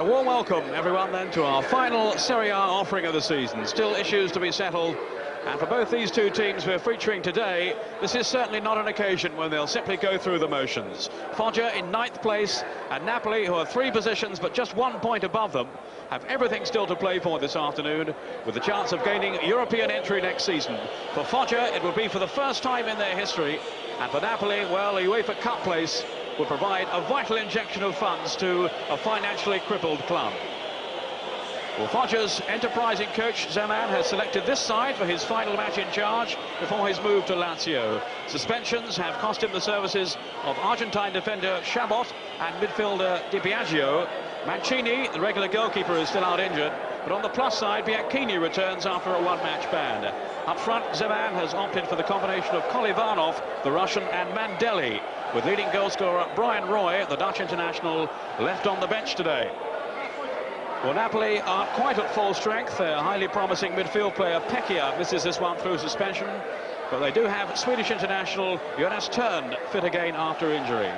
warm welcome, everyone, then, to our final Serie A offering of the season. Still issues to be settled, and for both these two teams we're featuring today, this is certainly not an occasion when they'll simply go through the motions. Foggia in 9th place, and Napoli, who are 3 positions but just 1 point above them, have everything still to play for this afternoon, with the chance of gaining European entry next season. For Foggia, it will be for the first time in their history, and for Napoli, well, a UEFA Cup place will provide a vital injection of funds to a financially crippled club. Well, Foggia's enterprising coach Zeman has selected this side for his final match in charge before his move to Lazio. Suspensions have cost him the services of Argentine defender Chabot and midfielder Di Biagio. Mancini, the regular goalkeeper, is still out injured, but on the plus side, Bianchini returns after a one-match ban. Up front, Zeman has opted for the combination of Kolivanov, the Russian, and Mandelli, with leading goalscorer Brian Roy, the Dutch international, left on the bench today. Well, Napoli are quite at full strength. Their highly promising midfield player Pecchia misses this one through suspension, but they do have Swedish international Jonas Tern fit again after injury.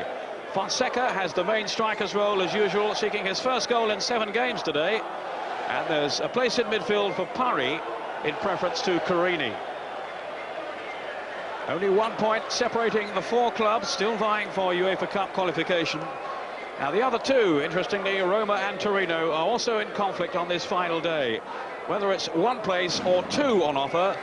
Fonseca has the main striker's role as usual, seeking his first goal in 7 games today, and there's a place in midfield for Parry in preference to Carini. Only 1 point separating the 4 clubs still vying for UEFA Cup qualification. Now the other 2, interestingly, Roma and Torino, are also in conflict on this final day. Whether it's 1 place or 2 on offer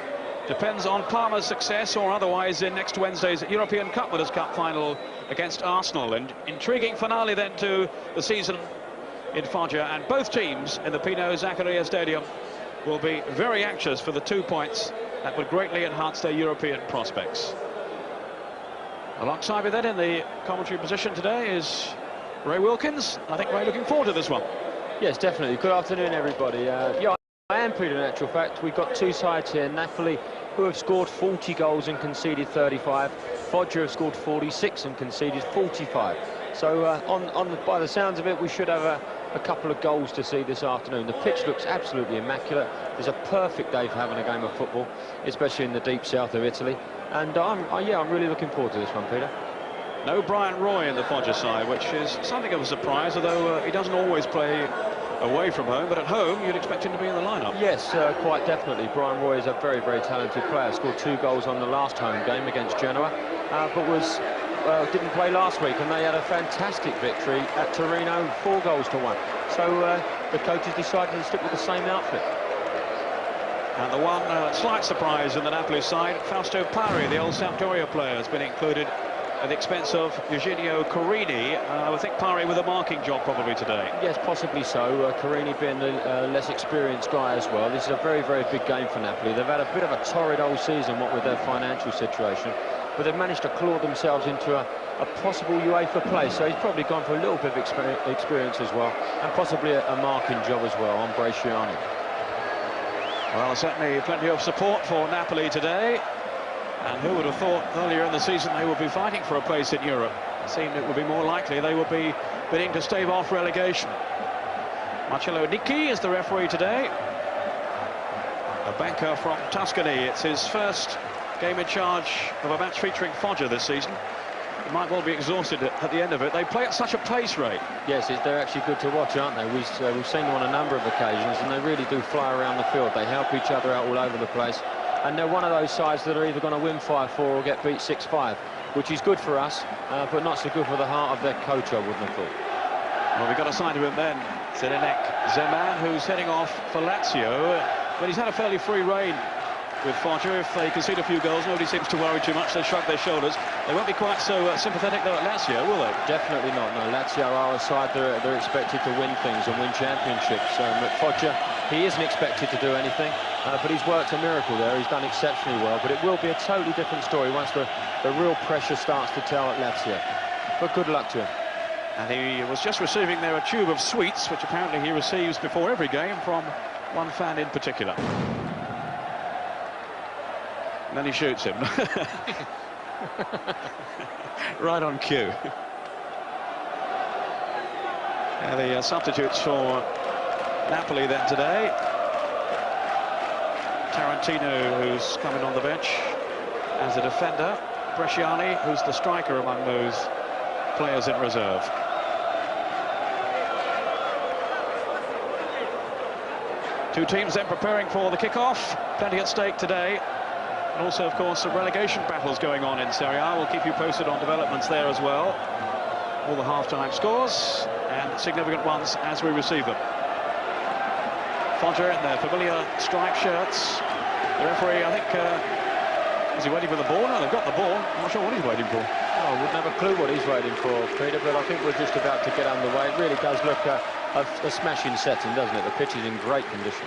depends on Parma's success or otherwise in next Wednesday's European Cup Winners' Cup final against Arsenal. And intriguing finale then to the season in Foggia, and both teams in the Pino Zaccaria Stadium will be very anxious for the 2 points that would greatly enhance their European prospects. Alongside me then in the commentary position today is Ray Wilkins. I think Ray looking forward to this one. Yes, definitely. Good afternoon, everybody. Yeah, I am Peter, in actual fact. We've got 2 sides here. Napoli, who have scored 40 goals and conceded 35. Foggia have scored 46 and conceded 45. So by the sounds of it, we should have a couple of goals to see this afternoon. The pitch looks absolutely immaculate. It's a perfect day for having a game of football, especially in the deep south of Italy. And I'm really looking forward to this one, Peter. No Brian Roy in the Foggia side, which is something of a surprise, although he doesn't always play away from home, but at home you'd expect him to be in the lineup. Yes, quite definitely. Brian Roy is a very, very talented player. Scored 2 goals on the last home game against Genoa, but didn't play last week, and they had a fantastic victory at Torino, 4 goals to 1. So the coach has decided to stick with the same outfit. And the one slight surprise in the Napoli side, Fausto Parry, the old Sampdoria player, has been included at the expense of Eugenio Carini. I think Parry with a marking job probably today. Yes, possibly so. Carini being the less experienced guy as well. This is a very, very big game for Napoli. They've had a bit of a torrid old season, what with their financial situation, but they've managed to claw themselves into a possible UEFA place. So he's probably gone for a little bit of experience as well, and possibly a marking job as well on Bresciani. Well, certainly plenty of support for Napoli today. And who would have thought earlier in the season they would be fighting for a place in Europe? It seemed it would be more likely they would be bidding to stave off relegation. Marcello Nicchi is the referee today. A banker from Tuscany. It's his first game in charge of a match featuring Foggia this season. He might well be exhausted at the end of it. They play at such a pace rate. Yes, they're actually good to watch, aren't they? We've seen them on a number of occasions, and they really do fly around the field. They help each other out all over the place. And they're one of those sides that are either going to win 5-4 or get beat 6-5, which is good for us, but not so good for the heart of their coach, I wouldn't have thought. Well, we've got a side of him then, Zdeněk Zeman, who's heading off for Lazio, but he's had a fairly free rein with Foggia. If they concede a few goals, nobody seems to worry too much. They shrug their shoulders. They won't be quite so sympathetic though at Lazio, will they? Definitely not, no. Lazio are a side that they're expected to win things and win championships. At Foggia, he isn't expected to do anything, but he's worked a miracle there. He's done exceptionally well, but it will be a totally different story once the real pressure starts to tell at Lazio. But good luck to him. And he was just receiving there a tube of sweets, which apparently he receives before every game from one fan in particular. And then he shoots him. Right on cue. And the substitutes for Napoli then today. Tarantino, who's coming on the bench as a defender. Bresciani, who's the striker among those players in reserve. Two teams then preparing for the kick-off. Plenty at stake today. And also, of course, some relegation battles going on in Serie A. We'll keep you posted on developments there as well. All the half-time scores and significant ones as we receive them. Foggia in their familiar striped shirts. The referee, I think, is he waiting for the ball? No, they've got the ball. I'm not sure what he's waiting for. Oh, I wouldn't have a clue what he's waiting for, Peter, but I think we're just about to get underway. It really does look a smashing setting, doesn't it? The pitch is in great condition.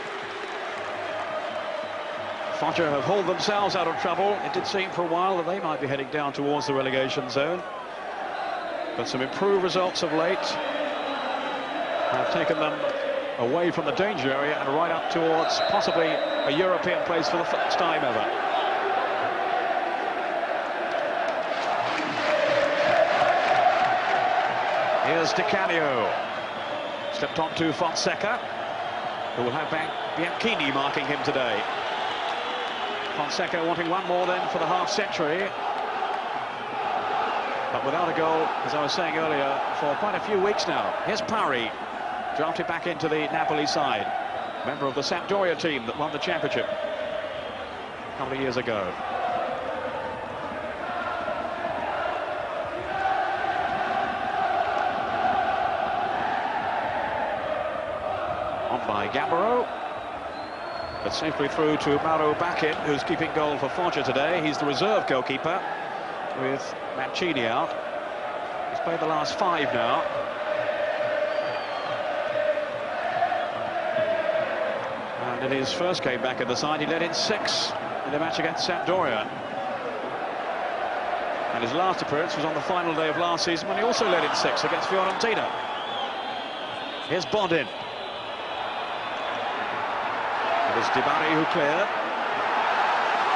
Foggia have hauled themselves out of trouble. It did seem for a while that they might be heading down towards the relegation zone. But some improved results of late have taken them away from the danger area and right up towards possibly a European place for the first time ever. Here's Di Canio. Stepped on to Fonseca, who will have Bianchini marking him today. Fonseca wanting one more then for the half-century. But without a goal, as I was saying earlier, for quite a few weeks now. Here's Parry, drafted back into the Napoli side. Member of the Sampdoria team that won the championship a couple of years ago. On by Gambaro. But safely through to Mauro Bachin, who's keeping goal for Foggia today. He's the reserve goalkeeper with Mancini out. He's played the last 5 now. And in his first game back in the side, he led in 6 in the match against Sampdoria. And his last appearance was on the final day of last season when he also led in 6 against Fiorentina. Here's Bodin. It was Di Bari who cleared.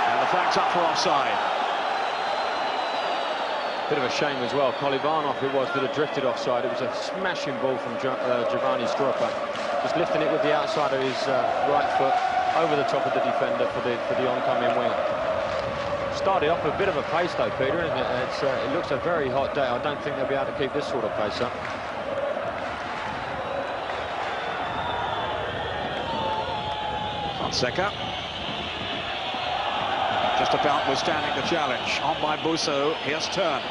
And the flag's up for offside. Bit of a shame as well. Kolivanov, it was, that had drifted offside. It was a smashing ball from Giovanni Stroppa. Just lifting it with the outside of his right foot over the top of the defender for the oncoming wing. Started off with a bit of a pace though, Peter, isn't it? It looks a very hot day. I don't think they'll be able to keep this sort of pace up. Fonseca. Just about withstanding the challenge. On by Busso. Here's Turn.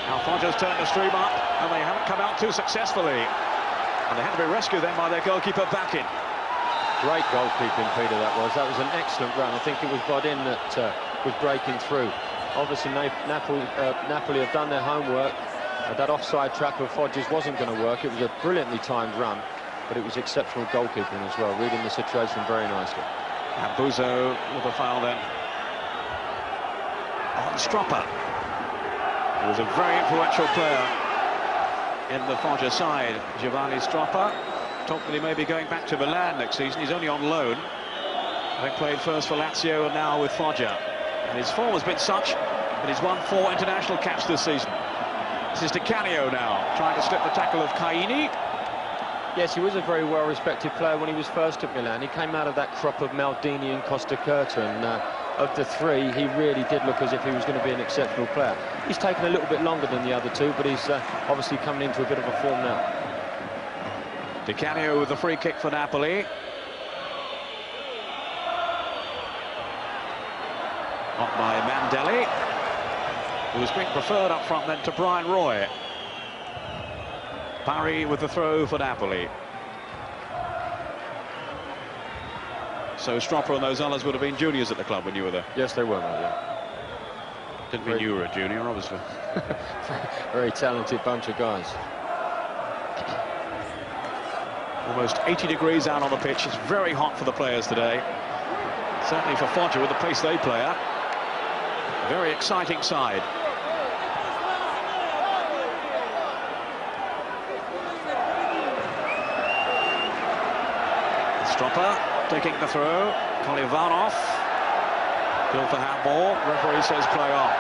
Now Foggia's turned the stream up, and they haven't come out too successfully. And they had to be rescued then by their goalkeeper Bachin. Great goalkeeping, Peter, that was. That was an excellent run. I think it was Bodin that was breaking through. Obviously, Napoli have done their homework. That offside trap of Foggia's wasn't going to work. It was a brilliantly timed run, but it was exceptional goalkeeping as well, reading the situation very nicely. And Busso with a foul then on Stroppa, who was a very influential player in the Foggia side. Giovanni Stroppa. Talked that he may be going back to Milan next season. He's only on loan. They played first for Lazio and now with Foggia. And his form has been such that he's won 4 international caps this season. This is Di Canio now, trying to slip the tackle of Caini. Yes, he was a very well-respected player when he was first at Milan. He came out of that crop of Maldini and Costacurta, and of the 3, he really did look as if he was going to be an exceptional player. He's taken a little bit longer than the other 2, but he's obviously coming into a bit of a form now. Di Canio with the free kick for Napoli. Up by Mandelli, who was being preferred up front then to Brian Roy. Parry with the throw for Napoli. So Stroppa and those others would have been juniors at the club when you were there? Yes, they were, mate, yeah. Didn't mean you were a junior, obviously. Very talented bunch of guys. Almost 80 degrees out on the pitch. It's very hot for the players today. Certainly for Foggia with the pace they play at. Very exciting side. Stroppa taking the throw. Kolivanov. Still for handball. Referee says play on.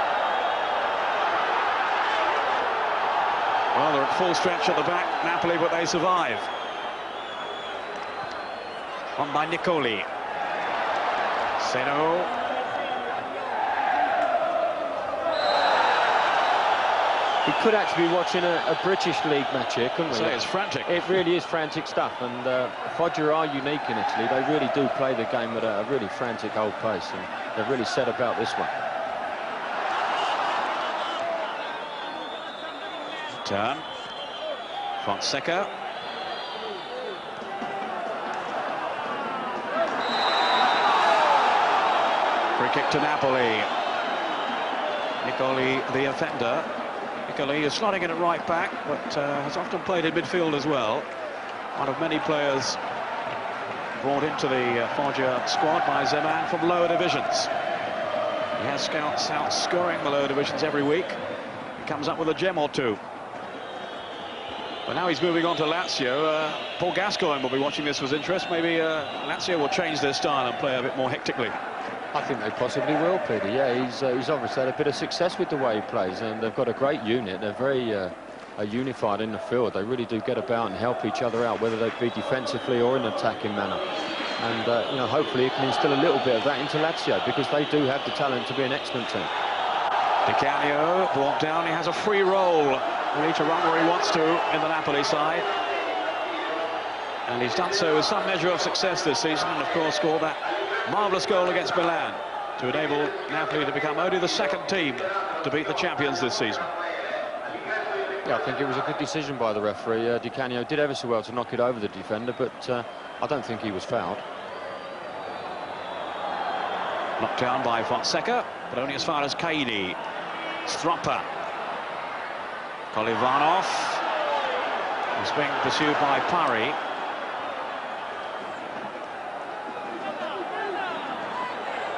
Well, they're at full stretch at the back, Napoli, but they survive. On by Nicoli. Seno. He could actually be watching a British League match here, couldn't we? So it's frantic. It really is frantic stuff, and Foggia are unique in Italy. They really do play the game at a really frantic old pace, and they've really set about this one. Turn. Fonseca. Free kick to Napoli. Nicoli, the offender. Nicoli is slotting in at right back, but has often played in midfield as well. One of many players brought into the Foggia squad by Zeman from lower divisions. He has scouts out scoring the lower divisions every week. He comes up with a gem or two. But now he's moving on to Lazio. Paul Gascoigne will be watching this with interest. Maybe Lazio will change their style and play a bit more hectically. I think they possibly will, Peter. Yeah, he's obviously had a bit of success with the way he plays, and they've got a great unit. They're very unified in the field. They really do get about and help each other out, whether they be defensively or in an attacking manner. And you know, hopefully he can instill a little bit of that into Lazio, because they do have the talent to be an excellent team. Di Canio brought down. He has a free roll. Ready to run where he wants to in the Napoli side. And he's done so with some measure of success this season, and of course scored that marvellous goal against Milan to enable Napoli to become only the second team to beat the champions this season. Yeah, I think it was a good decision by the referee. Di Canio did ever so well to knock it over the defender, but I don't think he was fouled. Knocked down by Fonseca, but only as far as Caini. Stroppa. Kolivanov is being pursued by Pari.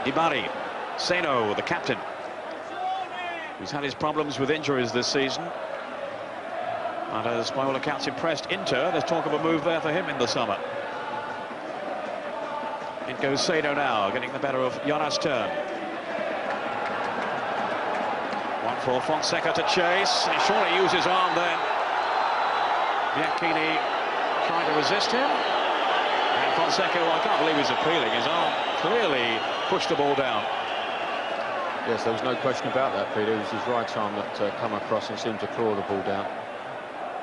Di Bari. Seno, the captain, who's had his problems with injuries this season. And as by all accounts impressed Inter, there's talk of a move there for him in the summer. In goes Seno now, getting the better of Jonas Turn. One for Fonseca to chase. He surely used his arm then. Bianchini trying to resist him. And Fonseca, well, I can't believe he's appealing. His arm clearly pushed the ball down. Yes, there was no question about that, Peter. It was his right arm that come across and seemed to claw the ball down.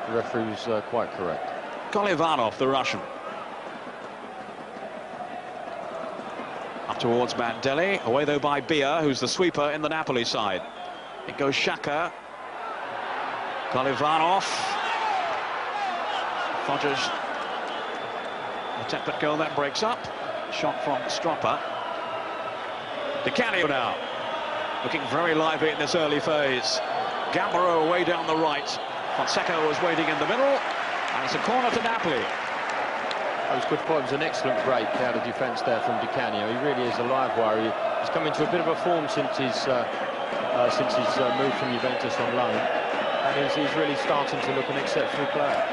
The referee was quite correct. Kolivanov, the Russian. Up towards Mandelli. Away, though, by Bia, who's the sweeper in the Napoli side. It goes Xhaka. Kolivanov. Foggia's attempt at goal, that breaks up. Shot from Stroppa. Di Canio now. Looking very lively in this early phase. Gambaro away down the right. Fonseca was waiting in the middle. And it's a corner to Napoli. That was good point. It was an excellent break out of defence there from Di Canio. He really is a live wire. He's come into a bit of a form since his move from Juventus on loan, and he's really starting to look an exceptional player.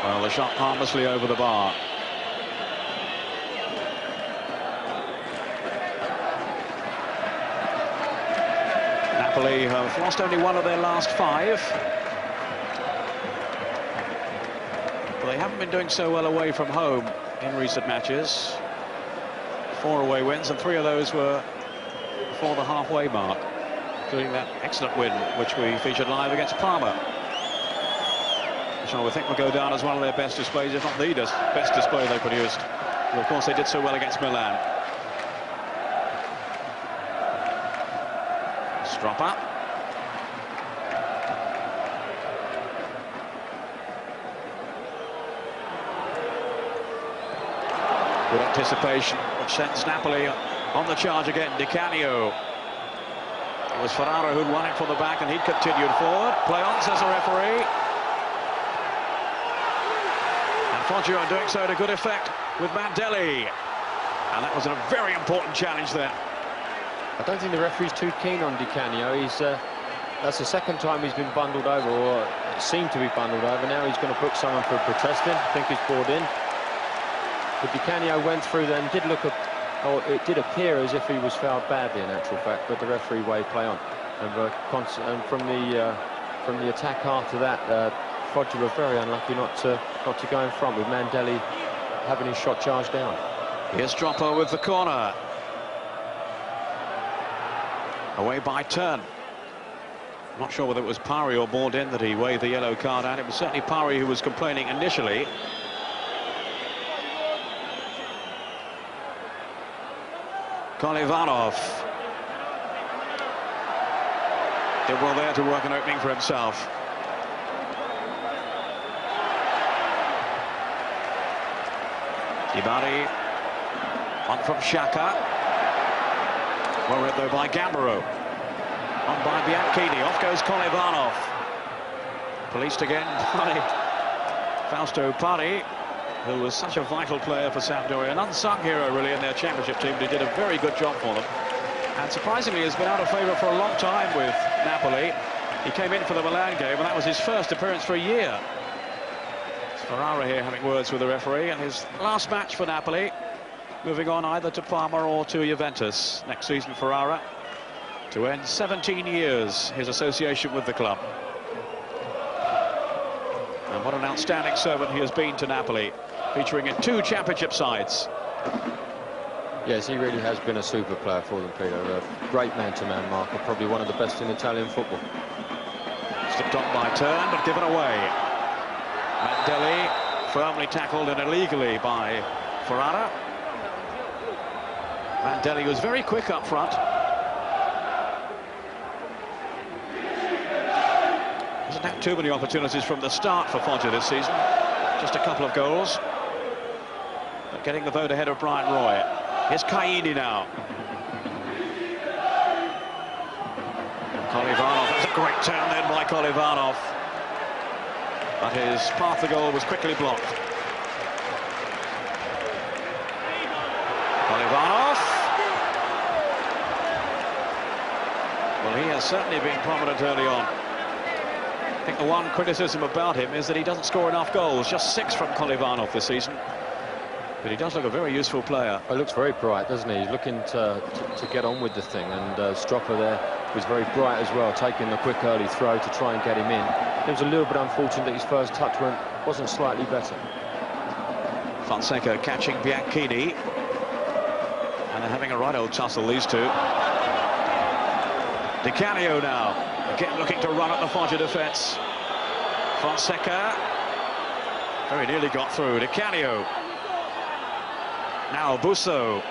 Well, the shot harmlessly over the bar. Napoli have lost only one of their last 5. But they haven't been doing so well away from home in recent matches. 4 away wins, and 3 of those were before the halfway mark, including that excellent win which we featured live against Parma, which I would think will go down as one of their best displays, if not the best display they produced. But of course they did so well against Milan. Stroppa. Good anticipation, which sends Napoli on the charge again. Di Canio. It was Ferrara who'd won it from the back, and he'd continued forward. Play on, says the referee. And Foggia are doing so to good effect with Mandelli. And that was a very important challenge there. I don't think the referee's too keen on Di Canio. That's the second time he's been bundled over, or seemed to be bundled over. Now he's going to book someone for protesting. I think he's brought in. But Di Canio went through then, it did appear as if he was fouled badly in actual fact, but the referee waved play on. And from the attack after that, Foggia were very unlucky not to go in front, with Mandelli having his shot charged down. Here's Stroppa with the corner. Away by turn. Not sure whether it was Parry or Bourdin that he waved the yellow card at. It was certainly Parry who was complaining initially. Kolevanov did well there to work an opening for himself. Dibari on from Xhaka. Well read though by Gambaro. On by Bianchini. Off goes Kolevanov. Policed again by Fausto Parry, who was such a vital player for Sampdoria, an unsung hero really in their championship team. He did a very good job for them, and surprisingly has been out of favour for a long time with Napoli. He came in for the Milan game, and that was his first appearance for a year. It's Ferrara here having words with the referee, and his last match for Napoli, moving on either to Parma or to Juventus next season. Ferrara to end 17 years his association with the club. And what an outstanding servant he has been to Napoli, featuring in 2 championship sides. Yes, he really has been a super player for them, Peter. A great man-to-man marker, probably one of the best in Italian football. Slipped on by turn, but given away. Mandelli firmly tackled and illegally by Ferrara. Mandelli was very quick up front. Hasn't had too many opportunities from the start for Foggia this season. Just a couple of goals. But getting the vote ahead of Brian Roy. Here's Caini now. Kolevanov, that's a great turn then by Kolevanov. But his path to goal was quickly blocked. Kolevanov. Well, he has certainly been prominent early on. I think the one criticism about him is that he doesn't score enough goals. Just 6 from Kolevanov this season. But he does look a very useful player. He looks very bright, doesn't he? He's looking to get on with the thing, and Stropper there was very bright as well, taking the quick early throw to try and get him in. It was a little bit unfortunate that his first touch wasn't slightly better. Fonseca catching Bianchini. And they're having a right old tussle, these two. Di Canio now, again looking to run at the Foggia defence. Fonseca very nearly got through. Di Canio. Now Busso.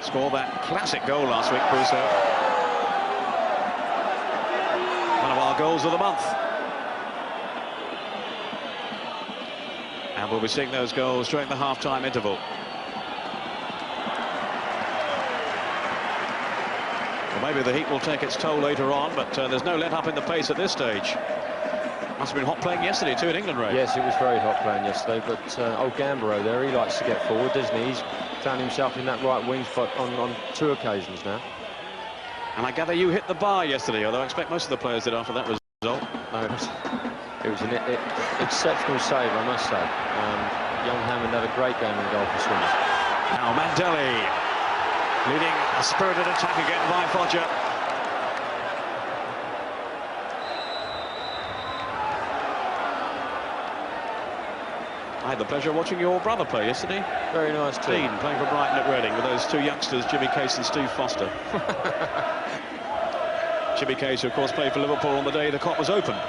Scored that classic goal last week, Busso. One of our goals of the month. And we'll be seeing those goals during the half-time interval. Well, maybe the heat will take its toll later on, but there's no let-up in the pace at this stage. Must have been hot playing yesterday too in England, Ray. Yes, it was very hot playing yesterday, but old Gambaro there, he likes to get forward, doesn't he? He's found himself in that right wing spot on 2 occasions now. And I gather you hit the bar yesterday, although I expect most of the players did after that result. No, it was an exceptional save, I must say. Young Hammond had a great game in goal for Swindon. Now Mandelli leading a spirited attack again by Foggia. I had the pleasure of watching your brother play yesterday. Very nice too. Dean playing for Brighton at Reading with those 2 youngsters, Jimmy Case and Steve Foster. Jimmy Case, who of course played for Liverpool on the day the cop was opened.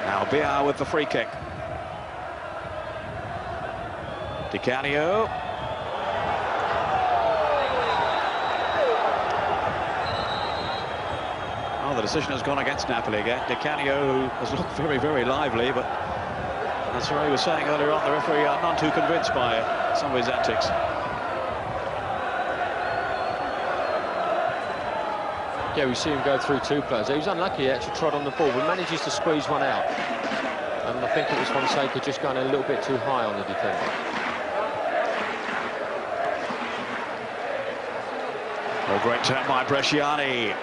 Now Biar with the free kick. Di Canio. The decision has gone against Napoli again. Di Canio, who has looked very, very lively, but as Ray was saying earlier on, the referee are none too convinced by some of his antics. Yeah, we see him go through 2 players. He was unlucky, he actually trod on the ball, but manages to squeeze one out. And I think it was Fonseca just going a little bit too high on the defender. A great turn by Bresciani.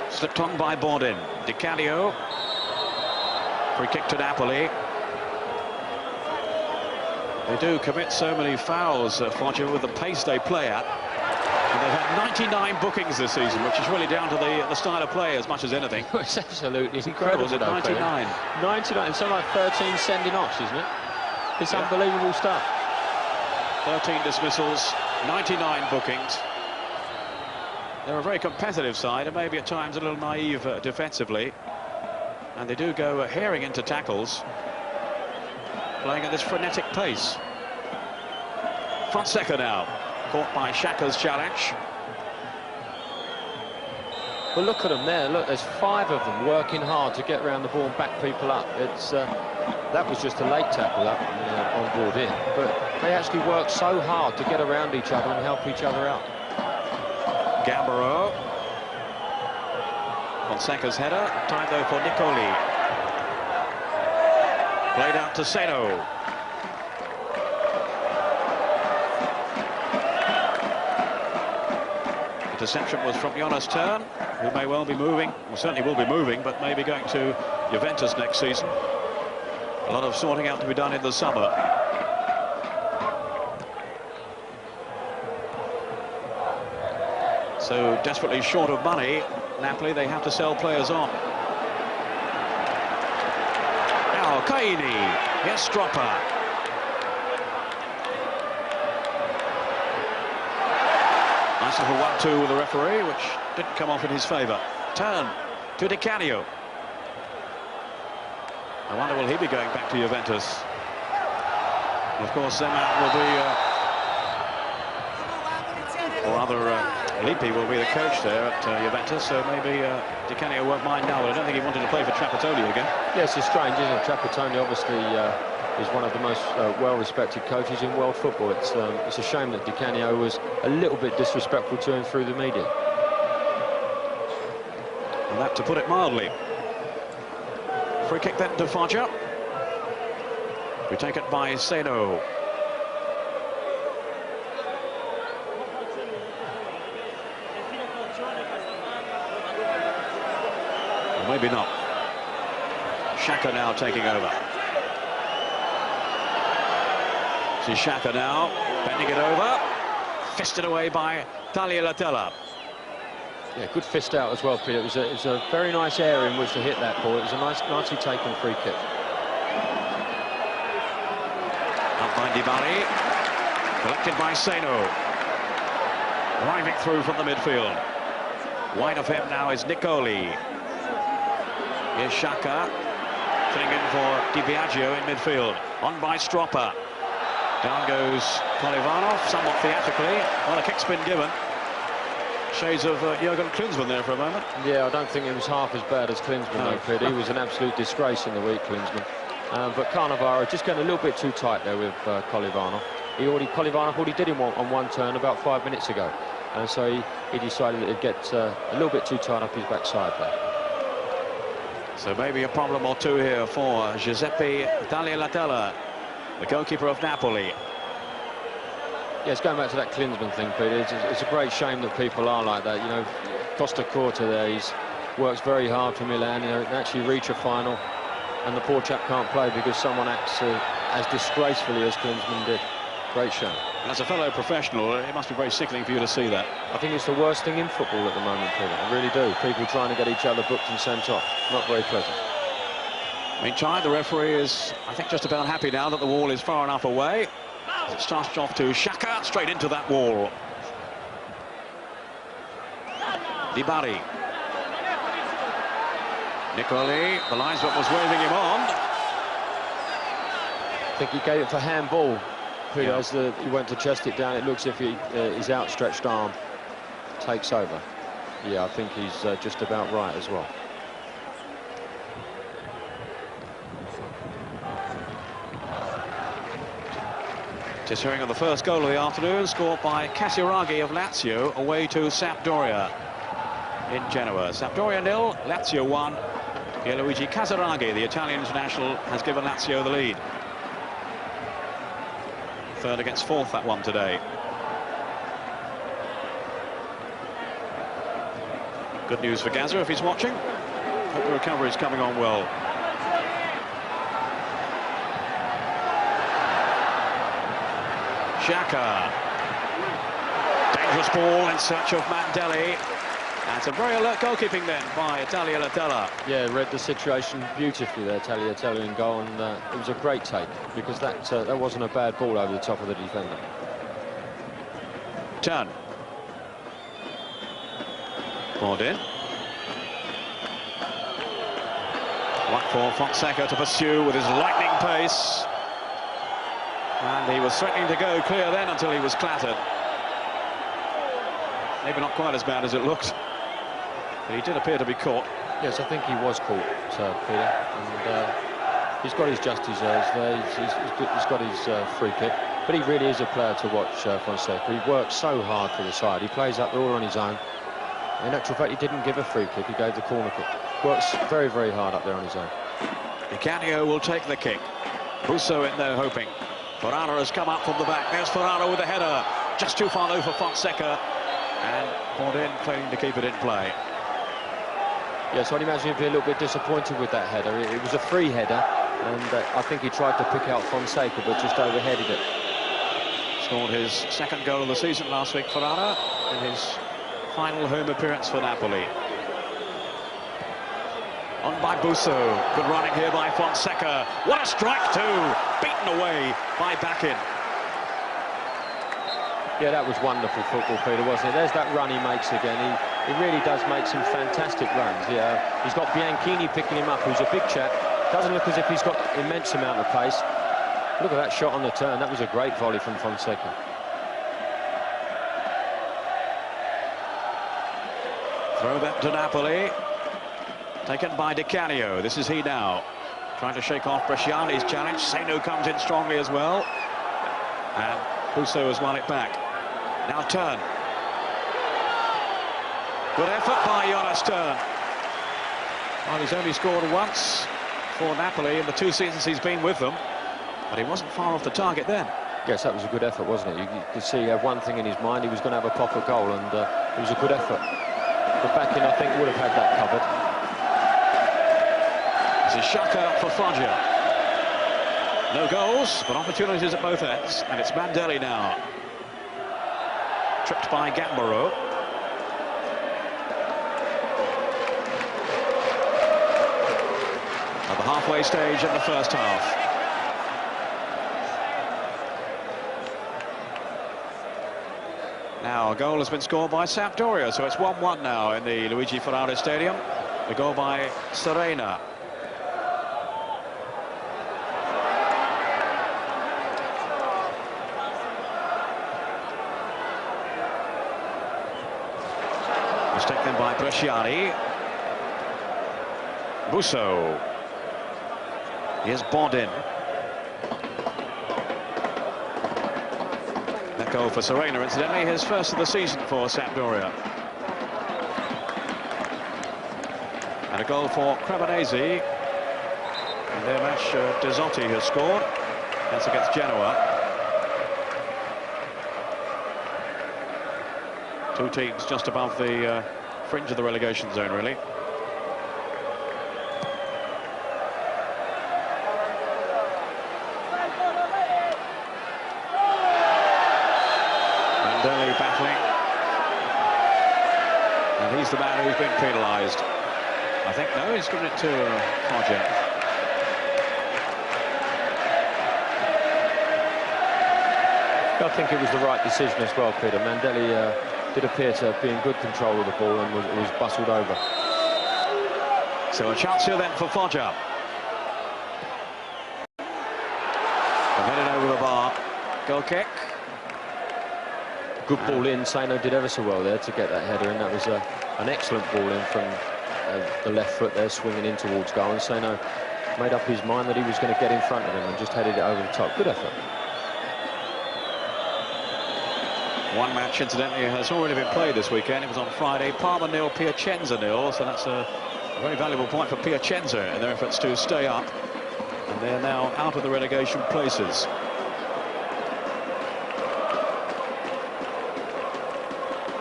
Slipped on by Bourdin. Di Canio. Free kick to Napoli. They do commit so many fouls, Foggia, with the pace they play at. And they've had 99 bookings this season, which is really down to the style of play as much as anything. It's absolutely incredible. Was it 99? 99, and something like 13 sending offs, isn't it? It's unbelievable stuff. 13 dismissals, 99 bookings. They're a very competitive side, and maybe at times a little naive defensively. And they do go herring into tackles, playing at this frenetic pace. Fonseca now, caught by Xhaka's challenge. Well, look at them there. Look, there's 5 of them working hard to get around the ball and back people up. It's that was just a late tackle up on board in, but they actually work so hard to get around each other and help each other out. Gambaro. Fonseca's header. Time though for Nicoli. Played out to Seno. The interception was from Jonas Tern, who may well be moving, well, certainly will be moving, but maybe going to Juventus next season. A lot of sorting out to be done in the summer. So desperately short of money, Napoli, they have to sell players on. Now Caini, here's Stropper. Nice little 1-2 with the referee, which didn't come off in his favour. Turn to Di Canio. I wonder, will he be going back to Juventus? And of course, Zeman will be, or rather, Lippi will be the coach there at Juventus, so maybe Di Canio won't mind now, but I don't think he wanted to play for Trapattoni again. Yes, it's strange, isn't it? Trapattoni obviously is one of the most well-respected coaches in world football. It's a shame that Di Canio was a little bit disrespectful to him through the media. And that, to put it mildly. Free kick then to Foggia. We take it by Seno. Maybe not. Xhaka now taking over. See Xhaka now, bending it over. Fisted away by Taglialatella. Yeah, good fist out as well, Peter. It was a very nice area in which to hit that ball. It was a nicely taken free kick. Up by Dybala. Collected by Seno. Driving through from the midfield. Wide of him now is Nicoli. Here's Xhaka, filling in for Di Biagio in midfield. On by Stropper. Down goes Polivanov, somewhat theatrically. Well, a kick's been given. Shades of Jurgen Klinsmann there for a moment. Yeah, I don't think it was half as bad as Klinsmann, though, Peter. He was an absolute disgrace in the week, Klinsmann. But Cannavaro just getting a little bit too tight there with Polivanov. Polivanov already did him on one turn about 5 minutes ago. And so he decided that he'd get a little bit too tight up his backside there. So maybe a problem or two here for Giuseppe Taglialatella, the goalkeeper of Napoli. Yeah, it's going back to that Klinsmann thing, Peter. It's a great shame that people are like that. You know, Costa Curta there, he's works very hard for Milan, you know, and actually reach a final, and the poor chap can't play because someone acts as disgracefully as Klinsmann did. Great shame. As a fellow professional, it must be very sickening for you to see that. I think it's the worst thing in football at the moment, Peter. I really do. People trying to get each other booked and sent off. Not very pleasant. Meantime, the referee is, I think, just about happy now that the wall is far enough away. It starts off to Xhaka, straight into that wall. Dybala. Nicoli, the linesman was waving him on. I think he gave it for handball. Peter, as he went to chest it down, it looks as if his outstretched arm takes over. Yeah, I think he's just about right as well. Just hearing of the first goal of the afternoon, scored by Casiraghi of Lazio, away to Sampdoria in Genoa. Sampdoria 0, Lazio 1. Pierluigi Casiraghi, the Italian international, has given Lazio the lead. Third against fourth, that one today. Good news for Gazza if he's watching. Hope the recovery is coming on well. Xhaka. Dangerous ball in search of Mandelli. And some very alert goalkeeping then by Tagliatella. Yeah, read the situation beautifully there, Tagliatella in goal, and it was a great take, because that wasn't a bad ball over the top of the defender. Turn. Balled in. One for Fonseca to pursue with his lightning pace. And he was threatening to go clear then until he was clattered. Maybe not quite as bad as it looked, but he did appear to be caught. Yes, I think he was caught, Peter, and he's got his just deserves there. He's got his free kick, but he really is a player to watch, Fonseca. He works so hard for the side. He plays up all on his own. In actual fact, he didn't give a free kick, he gave the corner kick. Works very, very hard up there on his own. Di Canio will take the kick. Busso in there hoping. Ferrara has come up from the back. There's Ferrara with a header. Just too far low for Fonseca. And Bordin failing to keep it in play. Yes, I'd imagine he'd be a little bit disappointed with that header. It was a free header, and I think he tried to pick out Fonseca, but just overheaded it. Scored his second goal of the season last week, Ferrara, in his final home appearance for Napoli. On by Busso. Good running here by Fonseca. What a strike too! Beaten away by Bakin. Yeah, that was wonderful football, Peter, wasn't it? There's that run he makes again. He really does make some fantastic runs. Yeah, he's got Bianchini picking him up, who's a big chap. Doesn't look as if he's got immense amount of pace. Look at that shot on the turn. That was a great volley from Fonseca. Throw that to Napoli. Taken by Di Canio. This is he now. Trying to shake off Bresciani's challenge. Seno comes in strongly as well. And Busso has won it back. Now Turn. Good effort by Jonas Turn. Well, he's only scored once for Napoli in the 2 seasons he's been with them. But he wasn't far off the target then. Yes, that was a good effort, wasn't it? You could see he had one thing in his mind. He was going to have a pop at goal, and it was a good effort. But Bakin, I think, would have had that covered. This is Xhaka for Foggia. No goals, but opportunities at both ends. And it's Mandelli now. Tripped by Gambaro. At the halfway stage in the first half. Now a goal has been scored by Sampdoria, so it's 1-1 now in the Luigi Ferrari Stadium. The goal by Serena. Mistake then by Bresciani. Busso. Here's Bordin. That goal for Serena, incidentally, his first of the season for Sampdoria. And a goal for Cremonese. In their match, Dezzotti has scored. That's against Genoa. Two teams just above the fringe of the relegation zone, really. Mandelli battling. And he's the man who's been penalised. I think, no, he's given it to Foggia. I think it was the right decision as well, Peter. Mandelli did appear to be in good control of the ball and was bustled over. So a chance here then for Foggia. Headed over the bar. Goal kick. Good ball in. Seno did ever so well there to get that header in. That was an excellent ball in from the left foot there, swinging in towards goal. And Seno made up his mind that he was going to get in front of him and just headed it over the top. Good effort. One match, incidentally, has already been played this weekend. It was on Friday. Parma 0, Piacenza 0. So that's a very valuable point for Piacenza in their efforts to stay up. And they're now out of the relegation places.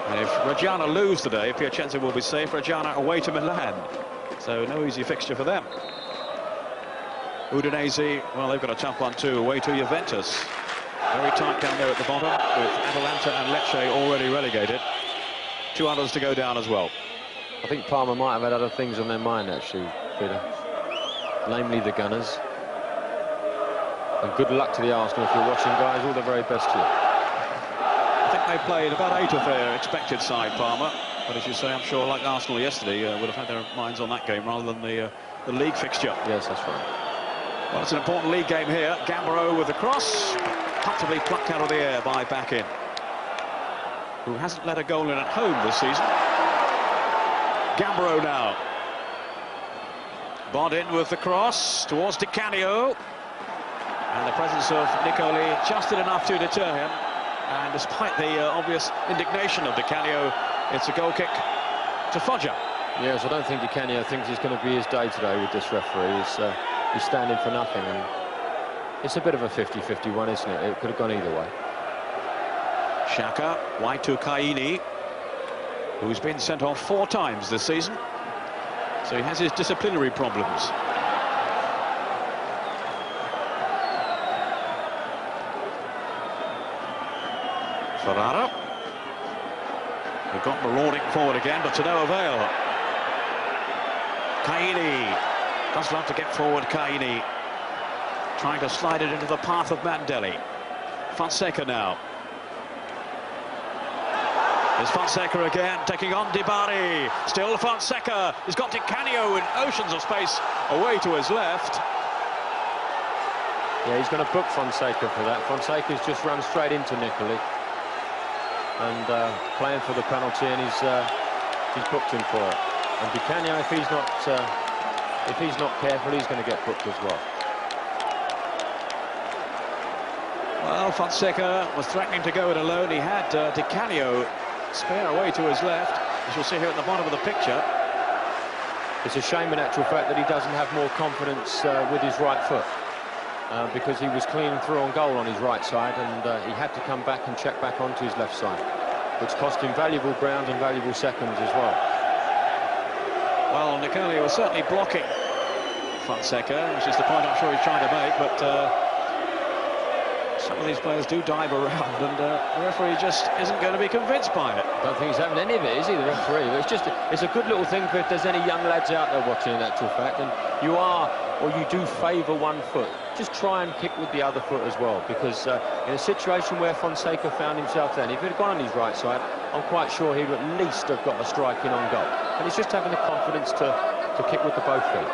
And if Reggiana lose today, Piacenza will be safe. Reggiana away to Milan. So no easy fixture for them. Udinese, well, they've got a tough one too, away to Juventus. Very tight down there at the bottom, with Atalanta and Lecce already relegated. 2 others to go down as well. I think Parma might have had other things on their mind, actually, Peter. Namely the Gunners. And good luck to the Arsenal if you're watching, guys. All the very best to you. I think they played about 8 of their expected side, Parma. But as you say, I'm sure, like Arsenal yesterday, would have had their minds on that game rather than the league fixture. Yes, that's right. Well, it's an important league game here. Gambaro with the cross, comfortably plucked out of the air by Bakin, who hasn't let a goal in at home this season. Gambaro now. Bodin with the cross towards Di Canio. And the presence of Nicoli just did enough to deter him. And despite the obvious indignation of Di Canio, it's a goal kick to Foggia. Yes, I don't think Di Canio thinks it's going to be his day today with this referee. He's standing for nothing. And it's a bit of a 50-50 one, isn't it? It could have gone either way. Xhaka, wide to Caini, who's been sent off 4 times this season. So he has his disciplinary problems. Ferrara. They've got marauding forward again, but to no avail. Caini does love to get forward. Caini trying to slide it into the path of Mandelli. Fonseca now. There's Fonseca again, taking on Di Bari. Still Fonseca. He's got Di Canio in oceans of space away to his left. Yeah, he's going to book Fonseca for that. Fonseca's just run straight into Nicoli. And playing for the penalty, and he's booked him for it. And Di Canio, if he's not careful, he's going to get booked as well. Well, Fonseca was threatening to go it alone. He had Di Canio spare away to his left, as you'll see here at the bottom of the picture. It's a shame, in actual fact, that he doesn't have more confidence with his right foot. Because he was clean through on goal on his right side, and he had to come back and check back onto his left side, which cost him valuable ground and valuable seconds as well. Well, Nicoli was certainly blocking Fonseca, which is the point I'm sure he's trying to make, but some of these players do dive around, and the referee just isn't going to be convinced by it. I don't think he's having any of it, is he, the referee? It's a good little thing for if there's any young lads out there watching, in actual fact, and you do favour one foot, just try and kick with the other foot as well, because in a situation where Fonseca found himself then, if he'd gone on his right side, I'm quite sure he would at least have got a strike in on goal. And it's just having the confidence to kick with the both feet.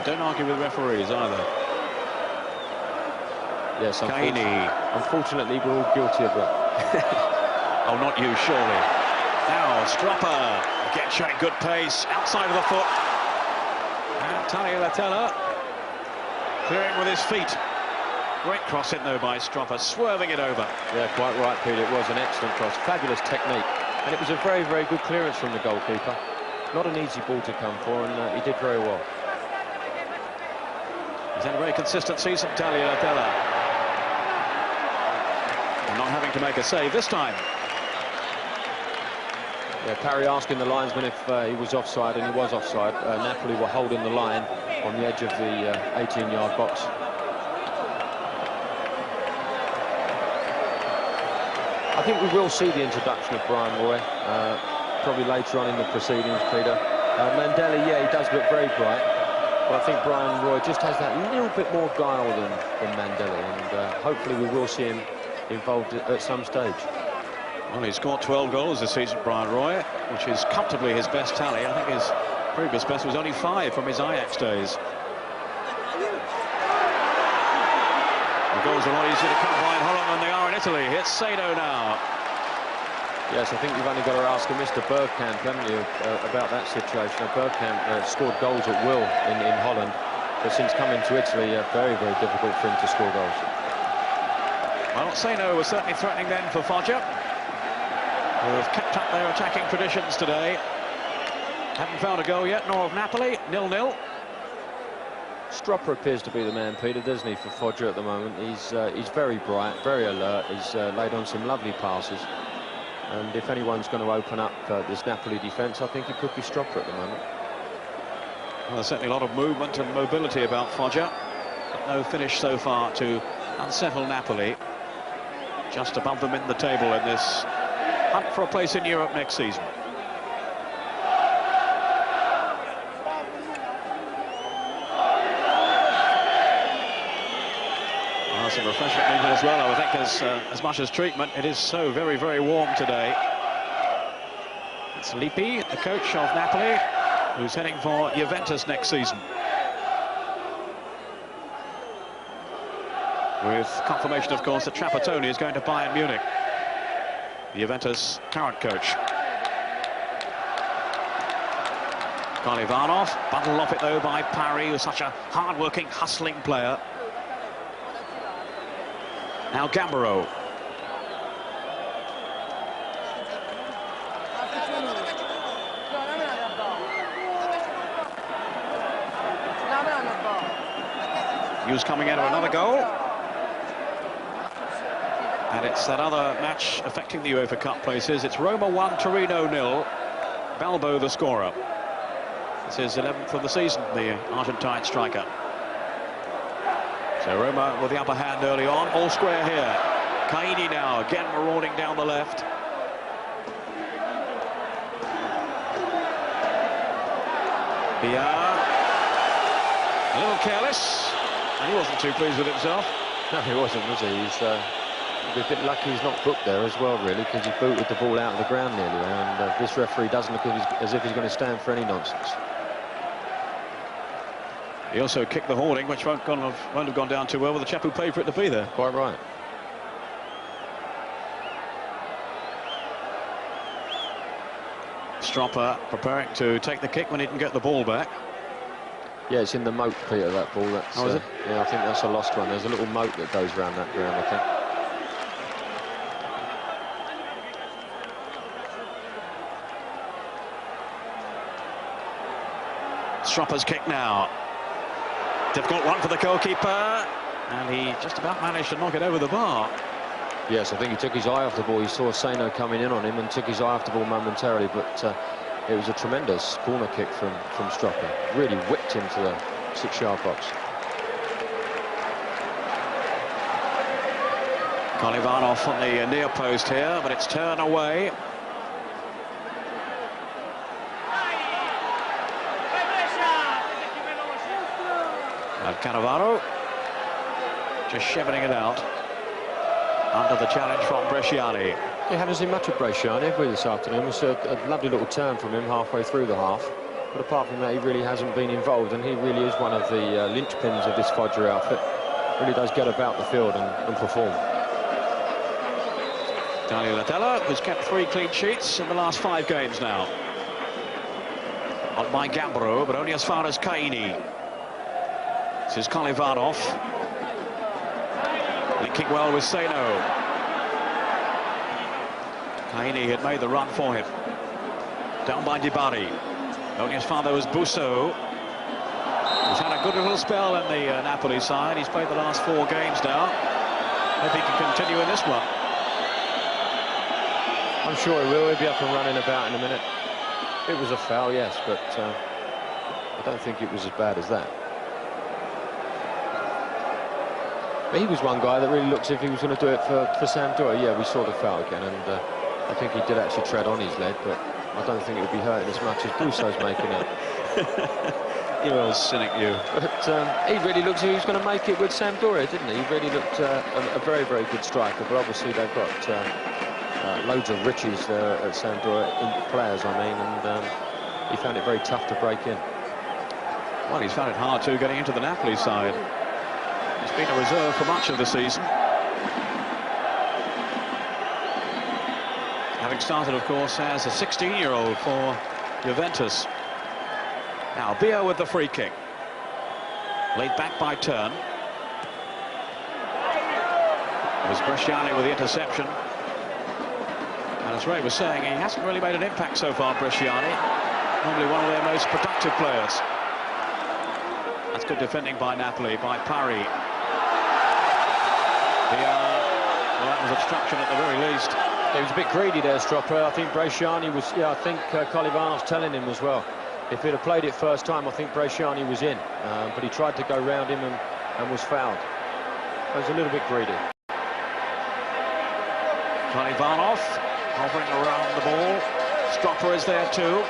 Don't argue with referees either. Yes, Caini. Unfortunately, we're all guilty of that. Oh, not you, surely. Now, Stropper. Again, showing good pace, outside of the foot. And Tagliatella clearing with his feet. Great cross in, though, by Stropper, swerving it over. Yeah, quite right, Peter. It was an excellent cross. Fabulous technique. And it was a very, very good clearance from the goalkeeper. Not an easy ball to come for, and he did very well. He's had a very consistent season, Tagliatella. Not having to make a save this time. Yeah, Parry asking the linesman if he was offside, and he was offside. Napoli were holding the line on the edge of the 18-yard box. I think we will see the introduction of Brian Roy, probably later on in the proceedings, Peter. Mandelli, yeah, he does look very bright, but I think Brian Roy just has that little bit more guile than Mandelli, and hopefully we will see him involved at some stage. Well, he's scored 12 goals this season, Brian Roy, which is comfortably his best tally. I think his previous best was only 5 from his Ajax days. The goals are a lot easier to come by in Holland than they are in Italy. Here's Sado now. Yes, I think you've only got to ask Mr. Bergkamp, haven't you, about that situation. Bergkamp scored goals at will in Holland, but since coming to Italy, very, very difficult for him to score goals. Well, Sano was certainly threatening then for Foggia, who have kept up their attacking traditions today. Haven't found a goal yet, nor of Napoli, 0-0. Stropper appears to be the man, Peter, doesn't he, for Foggia at the moment. He's very bright, very alert. He's laid on some lovely passes. And if anyone's going to open up this Napoli defence, I think it could be Stropper at the moment. Well, there's certainly a lot of movement and mobility about Foggia. But no finish so far to unsettle Napoli. Just above them in the table in this hunt for a place in Europe next season. Some refreshment needed as well, I would think, as much as treatment. It is so very, very warm today. It's Lippi, the coach of Napoli, who's heading for Juventus next season. With confirmation, of course, that Trapattoni is going to Bayern Munich, the Juventus current coach. Kalivanov, bundled off it though by Parry, who's such a hard-working, hustling player. Now Gambaro. Hughes coming into another goal. And it's that other match affecting the UEFA Cup places. It's Roma 1, Torino 0. Balbo the scorer. This is 11th of the season, the Argentine striker. So Roma with the upper hand early on, all square here. Caini now, again marauding down the left. Biar, a little careless, and he wasn't too pleased with himself. No, he wasn't, was he? He's a bit lucky he's not booked there as well, really, because he booted the ball out of the ground nearly, and this referee doesn't look as if he's going to stand for any nonsense. He also kicked the hoarding, which won't have gone down too well with the chap who paid for it to be there. Quite right. Stropper preparing to take the kick when he can get the ball back. Yeah, it's in the moat, Peter, that ball. That's, is it? Yeah, I think that's a lost one. There's a little moat that goes around that ground, I think. Stropper's kick now. Difficult one for the goalkeeper, and he just about managed to knock it over the bar. Yes, I think he took his eye off the ball. He saw Seno coming in on him and took his eye off the ball momentarily, but it was a tremendous corner kick from Stropper. Really whipped him to the 6-yard box. Kalivanov on the near post here, but it's turned away. And Cannavaro just shepherding it out under the challenge from Bresciani. He hadn't seen much of Bresciani this afternoon. It was a lovely little turn from him halfway through the half. But apart from that, he really hasn't been involved, and he really is one of the linchpins of this Foggia outfit. Really does get about the field and perform. Tagliatella, who's kept 3 clean sheets in the last 5 games now. On by Gambaro, but only as far as Caini. This is Kalivanov. Linking well with Seno. Caini had made the run for him. Down by Di Bari. Only as far as Busso. He's had a good little spell in the Napoli side. He's played the last 4 games now. Hope he can continue in this one. I'm sure he will. He'll be up and running about in a minute. It was a foul, yes, but I don't think it was as bad as that. But he was one guy that really looked as if he was going to do it for Sampdoria. Yeah, we saw the foul again, and I think he did actually tread on his leg, but I don't think it would be hurting as much as Busso's making it. You old cynic, you. But he really looked as if he was going to make it with Sampdoria, didn't he? He really looked a very, very good striker, but obviously they've got loads of riches there at Sampdoria, players, I mean, and he found it very tough to break in. Well, he's found it hard too, getting into the Napoli side. He's been a reserve for much of the season. Having started, of course, as a 16-year-old for Juventus. Now, Biar with the free kick. Laid back by Turn. It was Bresciani with the interception. And as Ray was saying, he hasn't really made an impact so far, Bresciani. Normally one of their most productive players. That's good defending by Napoli, by Parry. Well, that was obstruction at the very least. He was a bit greedy there, Stropper. I think Bresciani was, yeah, I think Kalivanov's telling him as well. If he'd have played it first time, I think Bresciani was in. But he tried to go round him and and was fouled. It was a little bit greedy. Kalivanov hovering around the ball. Stropper is there too.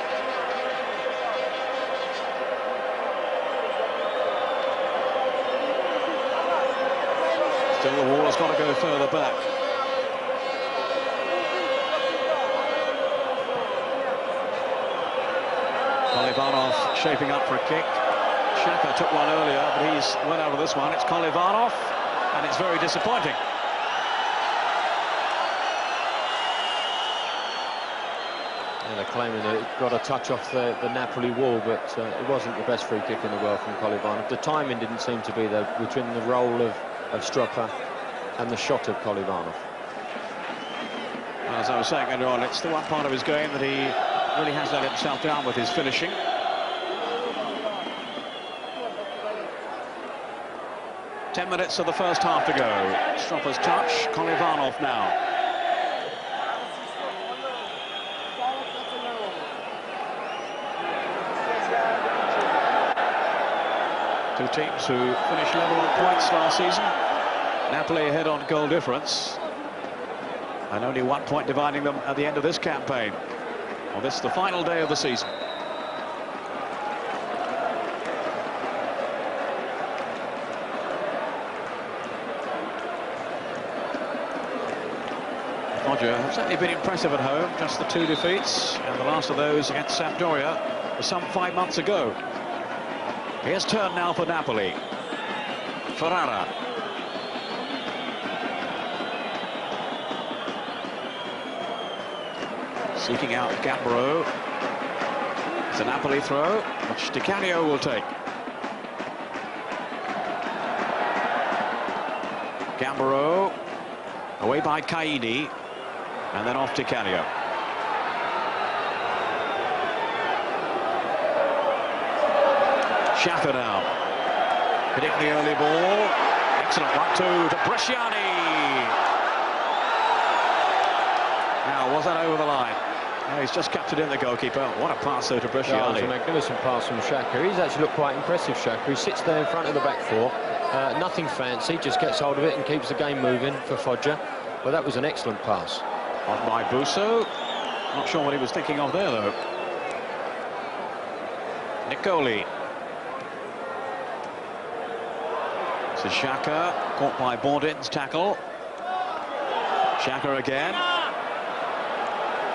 Still, the wall has got to go further back. Kalivanov shaping up for a kick. Xhaka took one earlier, but he's went out of this one. It's Kalivanov, and it's very disappointing. Yeah, they're claiming that it got a touch off the Napoli wall, but it wasn't the best free kick in the world from Kalivanov. The timing didn't seem to be there between the roll of Stropper and the shot of Kalivanov. As I was saying earlier on, it's the one part of his game that he really has let himself down with his finishing. Ten minutes of the first half to go. Stropper's touch, Kalivanov now. Two teams who finished level on points last season. Napoli ahead on goal difference. And only 1 point dividing them at the end of this campaign. Well, this is the final day of the season. Foggia have certainly been impressive at home, just the 2 defeats, and the last of those against Sampdoria was some 5 months ago. Here's turn now for Napoli. Ferrara. Seeking out Gambaro. It's a Napoli throw, which Di Canio will take. Gambaro, away by Caini, and then off Di Canio. Xhaka now, hitting the early ball. Excellent 1-2 to Bresciani. Now, was that over the line? No, he's just kept it in, the goalkeeper. What a pass though to Bresciani. Yeah, it was a magnificent pass from Xhaka. He's actually looked quite impressive, Xhaka. He sits there in front of the back four. Nothing fancy, just gets hold of it and keeps the game moving for Foggia. But that was an excellent pass. On by Busso. Not sure what he was thinking of there, though. Nicoli. So Xhaka, caught by Bordin's tackle. Xhaka again.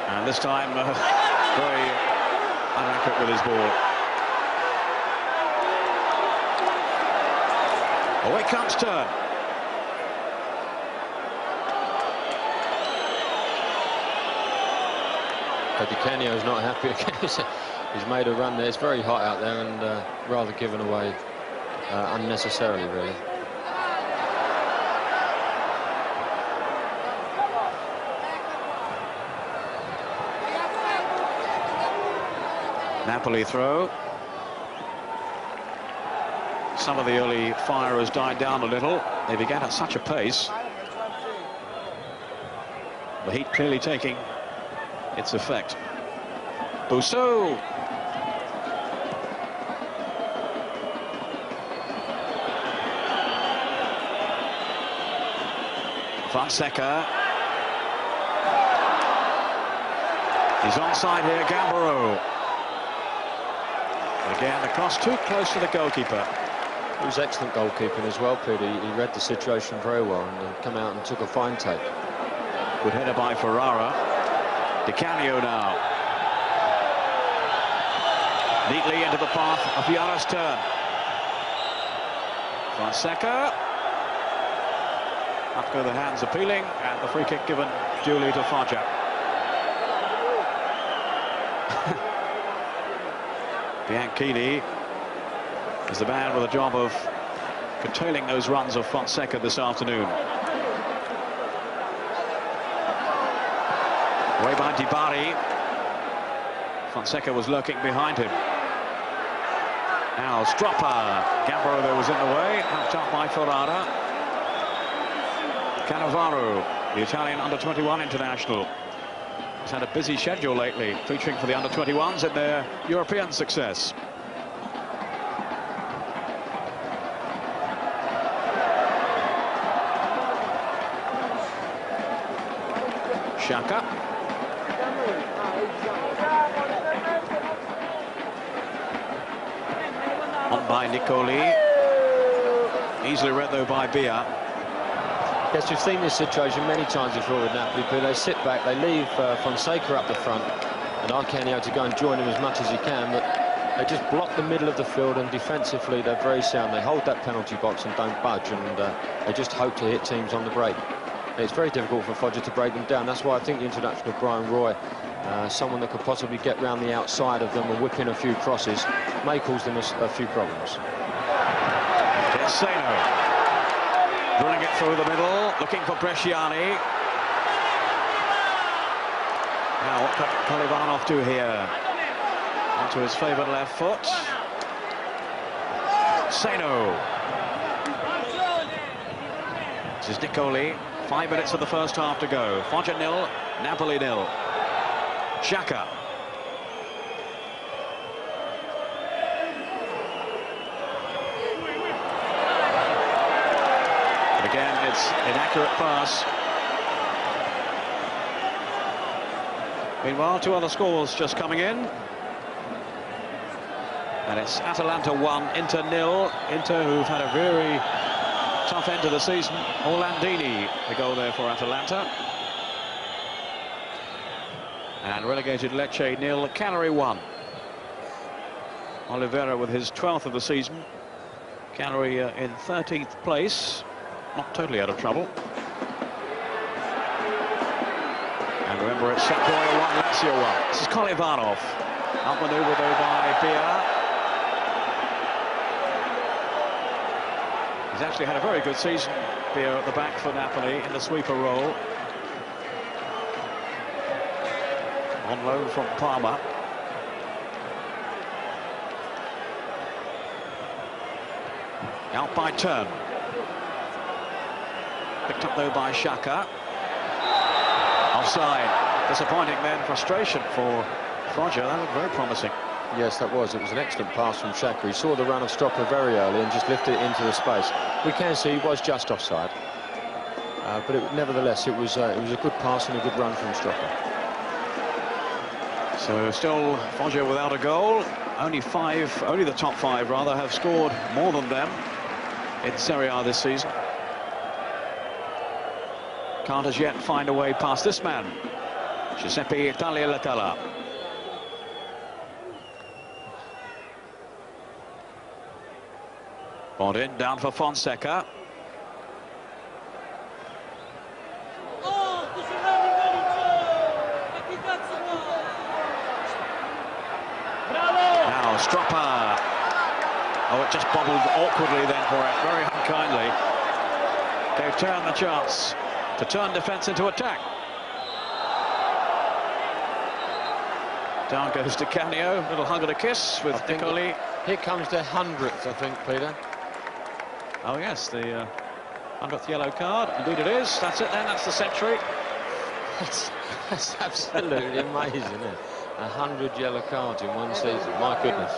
And this time, very inaccurate with his ball. Away comes turn. But Di Canio's not happy again. He's made a run there. It's very hot out there and rather given away unnecessarily, really. Napoli throw. Some of the early fire has died down a little. They began at such a pace. The heat clearly taking its effect. Busso. Fonseca. He's onside here, Gambaro. Again, the cross too close to the goalkeeper. He was excellent goalkeeping as well, Peter. He read the situation very well and come out and took a fine take. Good header by Ferrara. Di Canio now. Neatly into the path of Vieira's turn. Fonseca. Up go the hands appealing, and the free kick given duly to Foggia. Bianchini is the man with a job of curtailing those runs of Fonseca this afternoon. Away by Di Bari. Fonseca was lurking behind him. Now Stropper. Gambaro there was in the way, helped out by Ferrara. Cannavaro, the Italian under-21 international. He's had a busy schedule lately, featuring for the under-21s in their European success. Xhaka. On by Nicoli. Easily read though by Bia. Yes, we've seen this situation many times before with Napoli. They sit back, they leave Fonseca up the front, and Arcanio to go and join him as much as he can, but they just block the middle of the field, and defensively they're very sound. They hold that penalty box and don't budge, and they just hope to hit teams on the break. And it's very difficult for Foggia to break them down. That's why I think the introduction of Brian Roy, someone that could possibly get round the outside of them and whip in a few crosses, may cause them a few problems. Seno drilling it through the middle, looking for Bresciani. Now what could Kolivanov do here? Onto his favoured left foot. Seno. This is Nicoli. 5 minutes of the first half to go. Foggia 0, Napoli 0. Xhaka. Again, it's inaccurate pass. Meanwhile, 2 other scores just coming in. And it's Atalanta 1, Inter 0. Inter, who've had a very tough end to the season. Orlandini, the goal there for Atalanta. And relegated Lecce 0, Cagliari 1. Oliveira with his 12th of the season. Cagliari in 13th place. Not totally out of trouble. And remember, it's Sampdoria 1, Lazio 1. This is Kolivanov. Outmaneuvered though by Bia. He's actually had a very good season, Bia, at the back for Napoli in the sweeper role. On loan from Parma. Out by Turn. Picked up though by Xhaka. Offside. Disappointing then, frustration for Foggia. That looked very promising. Yes, that was. It was an excellent pass from Xhaka. He saw the run of Stropper very early and just lifted it into the space. We can see he was just offside, but nevertheless, it was a good pass and a good run from Stropper. So still Foggia without a goal. Only the top 5 rather, have scored more than them in Serie A this season. Can't as yet find a way past this man, Giuseppe Taglialatella. Bodin down for Fonseca. Now Stropper. Oh, it just bobbled awkwardly then for it, very unkindly. They've turned the chance to turn defence into attack. Down goes to Canio, little hug and a kiss with Nicoli. Here comes their 100th, I think, Peter. Oh yes, the 100th yellow card. Indeed it is. That's it then, that's the century. That's absolutely amazing, isn't it? 100 yellow cards in one season, my goodness.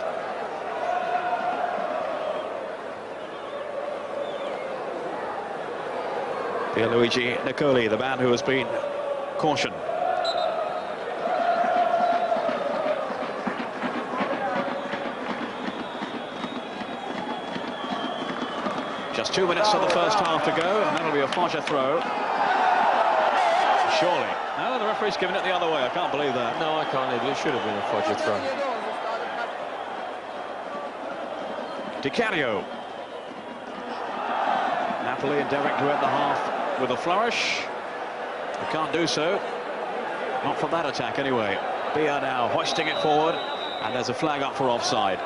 Pierluigi Nicoli, the man who has been cautioned. Just 2 minutes of the first half to go, and that'll be a Foggia throw. Surely. No, the referee's giving it the other way. I can't believe that. No, I can't either. It should have been a Foggia throw. Di Canio. Napoli endeavouring to end the half with a flourish. They can't do so. Not from that attack anyway. Bia now hoisting it forward, and there's a flag up for offside.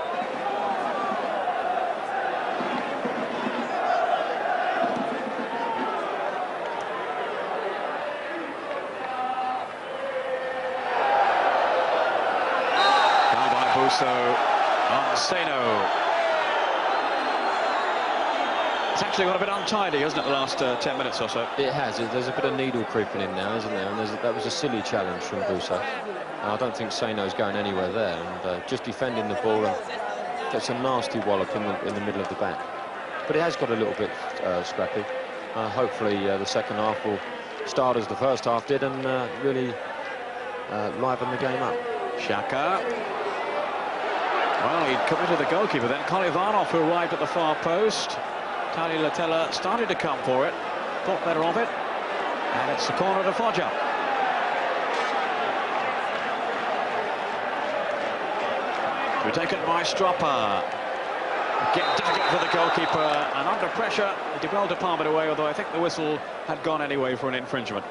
Now by Busso on Seno. It's actually got a bit untidy, hasn't it, the last 10 minutes or so? It has. There's a bit of needle creeping in now, isn't there? And that was a silly challenge from Busso. I don't think Seno's going anywhere there. And just defending the ball and gets a nasty wallop in the middle of the back. But it has got a little bit scrappy. Hopefully the second half will start as the first half did and really livened the game up. Xhaka. Well, he'd committed the goalkeeper then. Kolevanov, who arrived at the far post. Tagliatella started to come for it. Thought better of it. And it's the corner to Foggia. To be taken by Stroppa. Get difficult for the goalkeeper, and under pressure, he well to palm it away, although I think the whistle had gone anyway for an infringement.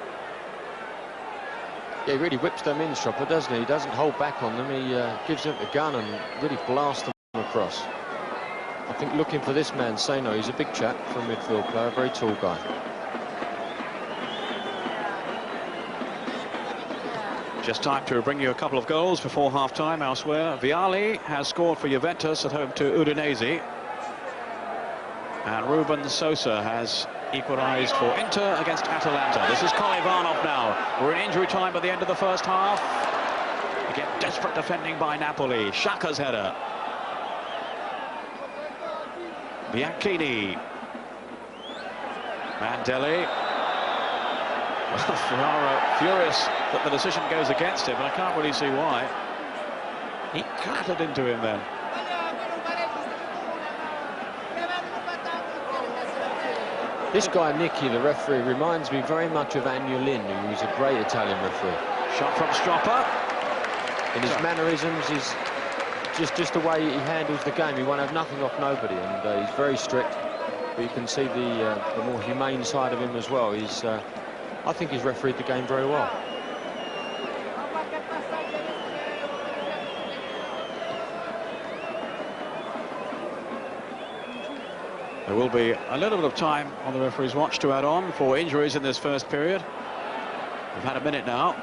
Yeah, he really whips them in, Stroppa, doesn't he? He doesn't hold back on them. He gives them the gun and really blasts them across. I think looking for this man, Seno, he's a big chap for a midfield player, a very tall guy. Just time to bring you a couple of goals before half-time elsewhere. Vialli has scored for Juventus at home to Udinese. And Ruben Sosa has equalised for Inter against Atalanta. This is Kolevanov now. We're in injury time at the end of the first half. Again, desperate defending by Napoli. Xhaka's header. Bianchini. Mandelli. Ferrara furious that the decision goes against him, and I can't really see why. He clattered into him then. This guy, Nicky, the referee, reminds me very much of Agnolin, who was a great Italian referee. Shot from Stroppa. In his mannerisms, his just the way he handles the game. He won't have nothing off nobody, and he's very strict. But you can see the more humane side of him as well. He's I think he's refereed the game very well. There will be a little bit of time on the referee's watch to add on for injuries in this first period. We've had a minute now.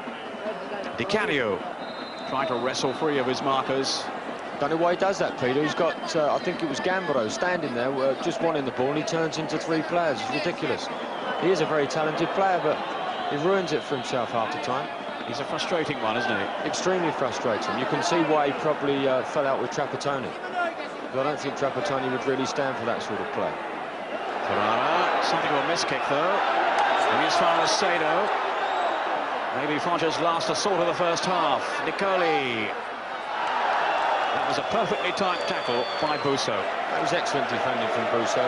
Di Canio trying to wrestle free of his markers. Don't know why he does that, Peter. He's got, I think it was Gambaro standing there, just wanting the ball, and he turns into three players. It's ridiculous. He is a very talented player, but he ruins it for himself half the time. He's a frustrating one, isn't he? Extremely frustrating. You can see why he probably fell out with Trapattoni. But I don't think Trapattoni would really stand for that sort of play. Ferrara, something of a miss kick though. Maybe as far as Seno. Maybe Foggia's last assault of the first half. Nicoli. That was a perfectly timed tackle by Busso. That was excellent defending from Busso.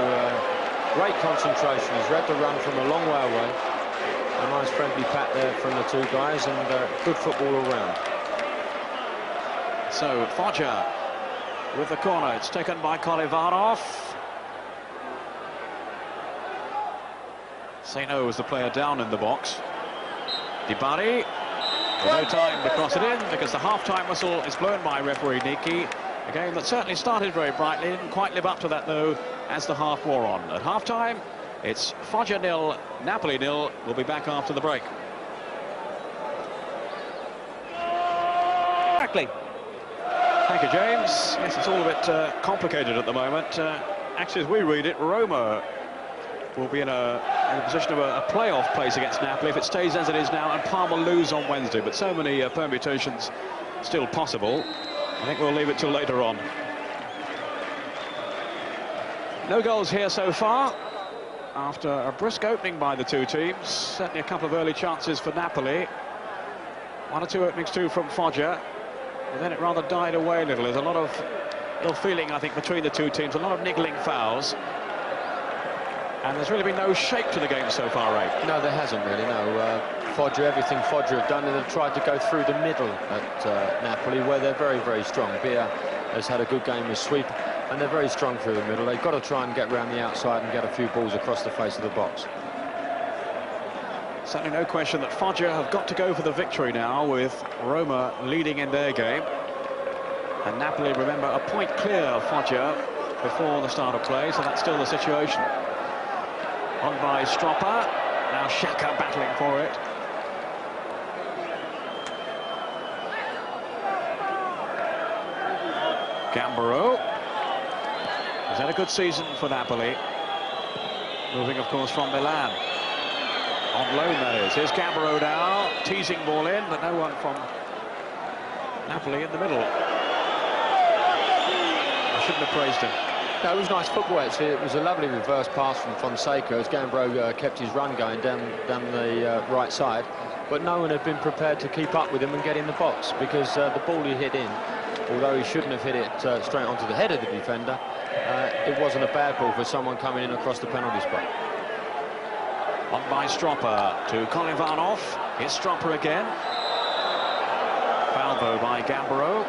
Great concentration. He's read the run from a long way away. A nice friendly pat there from the two guys, and good football all round. So Foggia with the corner. It's taken by Kolevanov. Seno was the player down in the box. Di Bari. No time to cross it in because the half-time whistle is blown by referee Niki. A game that certainly started very brightly, didn't quite live up to that though as the half wore on. At half-time, it's Foggia 0, Napoli 0. We'll be back after the break. Exactly. Thank you, James. Yes, it's all a bit complicated at the moment. Actually, as we read it, Roma will be in a position of a playoff place against Napoli if it stays as it is now, and Parma lose on Wednesday. But so many permutations still possible. I think we'll leave it till later on. No goals here so far after a brisk opening by the two teams. Certainly a couple of early chances for Napoli. One or two openings too from Foggia. And then it rather died away a little. There's a lot of ill feeling, I think, between the two teams. A lot of niggling fouls. And there's really been no shape to the game so far, Ray. No, there hasn't really, no. Foggia, everything Foggia have done, and they've tried to go through the middle at Napoli, where they're very, very strong. Bia has had a good game as sweep, and they're very strong through the middle. They've got to try and get round the outside and get a few balls across the face of the box. Certainly no question that Foggia have got to go for the victory now, with Roma leading in their game. And Napoli, remember, a point clear of Foggia before the start of play, so that's still the situation. On by Stroppa, now Xhaka battling for it. Gambaro has had a good season for Napoli, moving of course from Milan. On loan, that is. Here's Gambaro now, teasing ball in, but no one from Napoli in the middle. I shouldn't have praised him. No, it was nice football, actually. It was a lovely reverse pass from Fonseca as Gambro kept his run going down the right side. But no one had been prepared to keep up with him and get in the box, because the ball he hit in, although he shouldn't have hit it straight onto the head of the defender, it wasn't a bad ball for someone coming in across the penalty spot. On by Stropper to Kolivanov. Here's Stropper again. Foul though by Gambaro.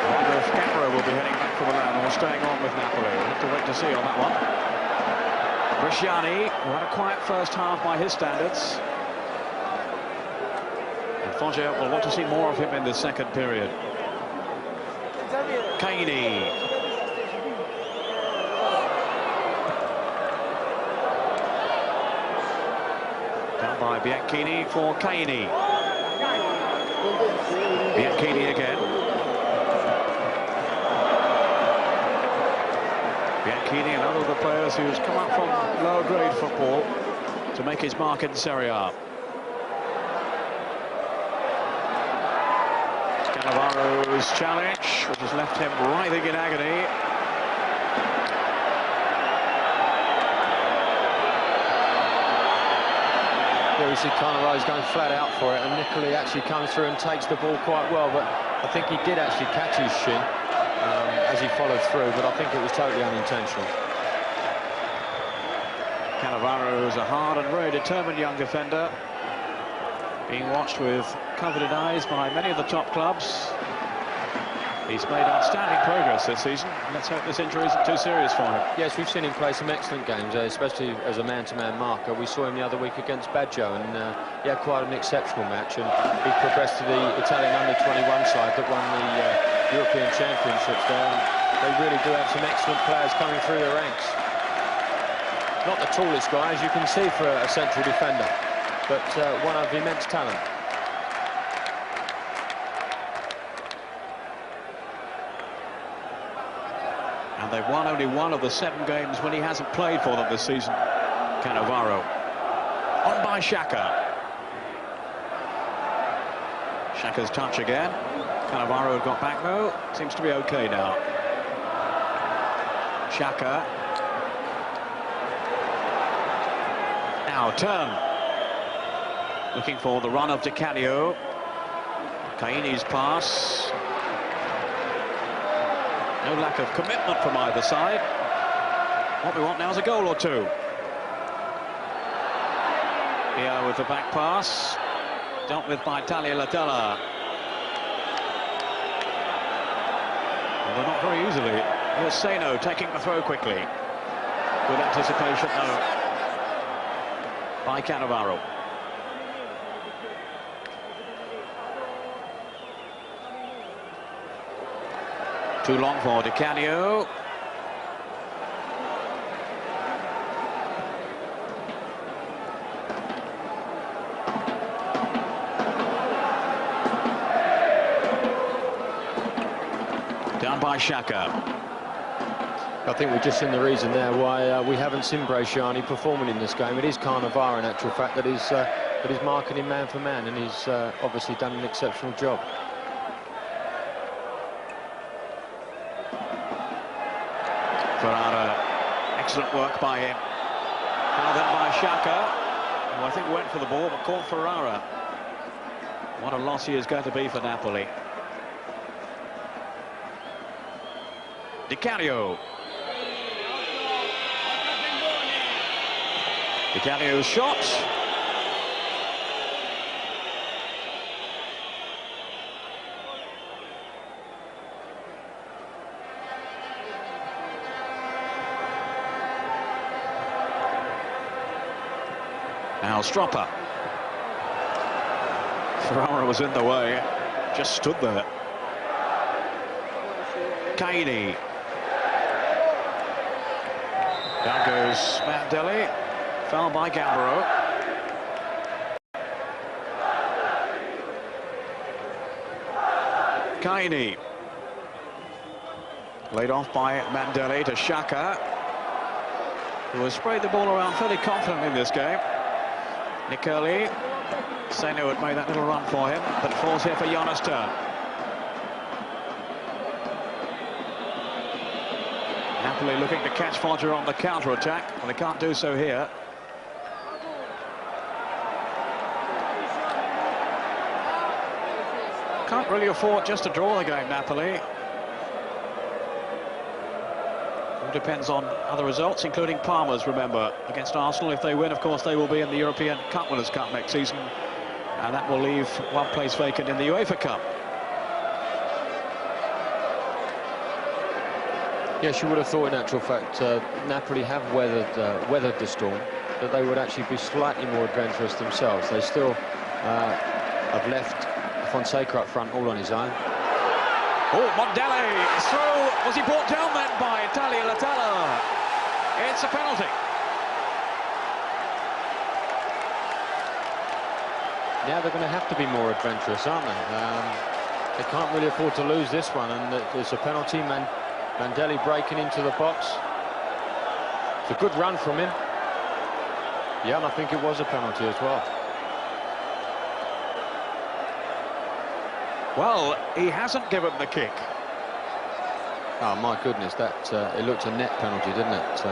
I wonder if Gambaro will be heading back for Milan or staying on with Napoli. We'll have to wait to see on that one. Bresciani, who had a quiet first half by his standards. And Foggia will want to see more of him in the second period. Caini. Down by Bianchini for Caini. Bianchini again. Bianchini, another of the players who's come up from lower grade football to make his mark in Serie A. Cannavaro's challenge, which has left him writhing in agony. Here we see Cannavaro's going flat out for it, and Nicoli actually comes through and takes the ball quite well, but I think he did actually catch his shin as he followed through, but I think it was totally unintentional. Cannavaro is a hard and very determined young defender, being watched with coveted eyes by many of the top clubs. He's made outstanding progress this season. Let's hope this injury isn't too serious for him. Yes, we've seen him play some excellent games, especially as a man-to-man marker. We saw him the other week against Baggio, and he had quite an exceptional match, and he progressed to the Italian under-21 side that won the European Championships there. And they really do have some excellent players coming through the ranks. Not the tallest guy, as you can see, for a central defender, but one of immense talent. And they've won only one of the 7 games when he hasn't played for them this season, Cannavaro. On by Xhaka. Xhaka's touch again. Cannavaro had got back though. Seems to be okay now. Xhaka. Now turn. Looking for the run of Di Canio. Caini's pass. No lack of commitment from either side. What we want now is a goal or two. Here with the back pass. Dealt with by Talia Latella. Well, not very easily. Here's Seno taking the throw quickly. Good anticipation, though, by Cannavaro. Too long for Di Canio. Down by Xhaka. I think we've just seen the reason there why we haven't seen Bresciani performing in this game. It is Cannavaro, in actual fact, that is marking him man for man, and he's obviously done an exceptional job. Ferrara, excellent work by him. Now then by Xhaka, who I think went for the ball but caught Ferrara. What a loss he is going to be for Napoli. Di Canio. Di Canio's shot. Now Stropper. Ferrara was in the way, just stood there. Caini. Down goes Mandelli. Foul by Gambaro. Caini. Laid off by Mandelli to Xhaka, who has sprayed the ball around fairly confidently in this game. Nicoli. Seno had made that little run for him, but falls here for Jonas Turn. Napoli looking to catch Foggia on the counter-attack, and they can't do so here. Can't really afford just to draw the game, Napoli. All depends on other results, including Parma's, remember, against Arsenal. If they win, of course, they will be in the European Cup Winners' Cup next season, and that will leave one place vacant in the UEFA Cup. Yes, you would have thought, in actual fact, Napoli have weathered the storm, that they would actually be slightly more adventurous themselves. They still have left Fonseca up front all on his own. Oh, Mondelli is through. Was he brought down then by Taglialatella? It's a penalty. Now they're going to have to be more adventurous, aren't they? They can't really afford to lose this one, and it's a penalty. Mondelli breaking into the box. It's a good run from him. Yeah, and I think it was a penalty as well. Well, he hasn't given the kick. Oh, my goodness, that it looked a net penalty, didn't it?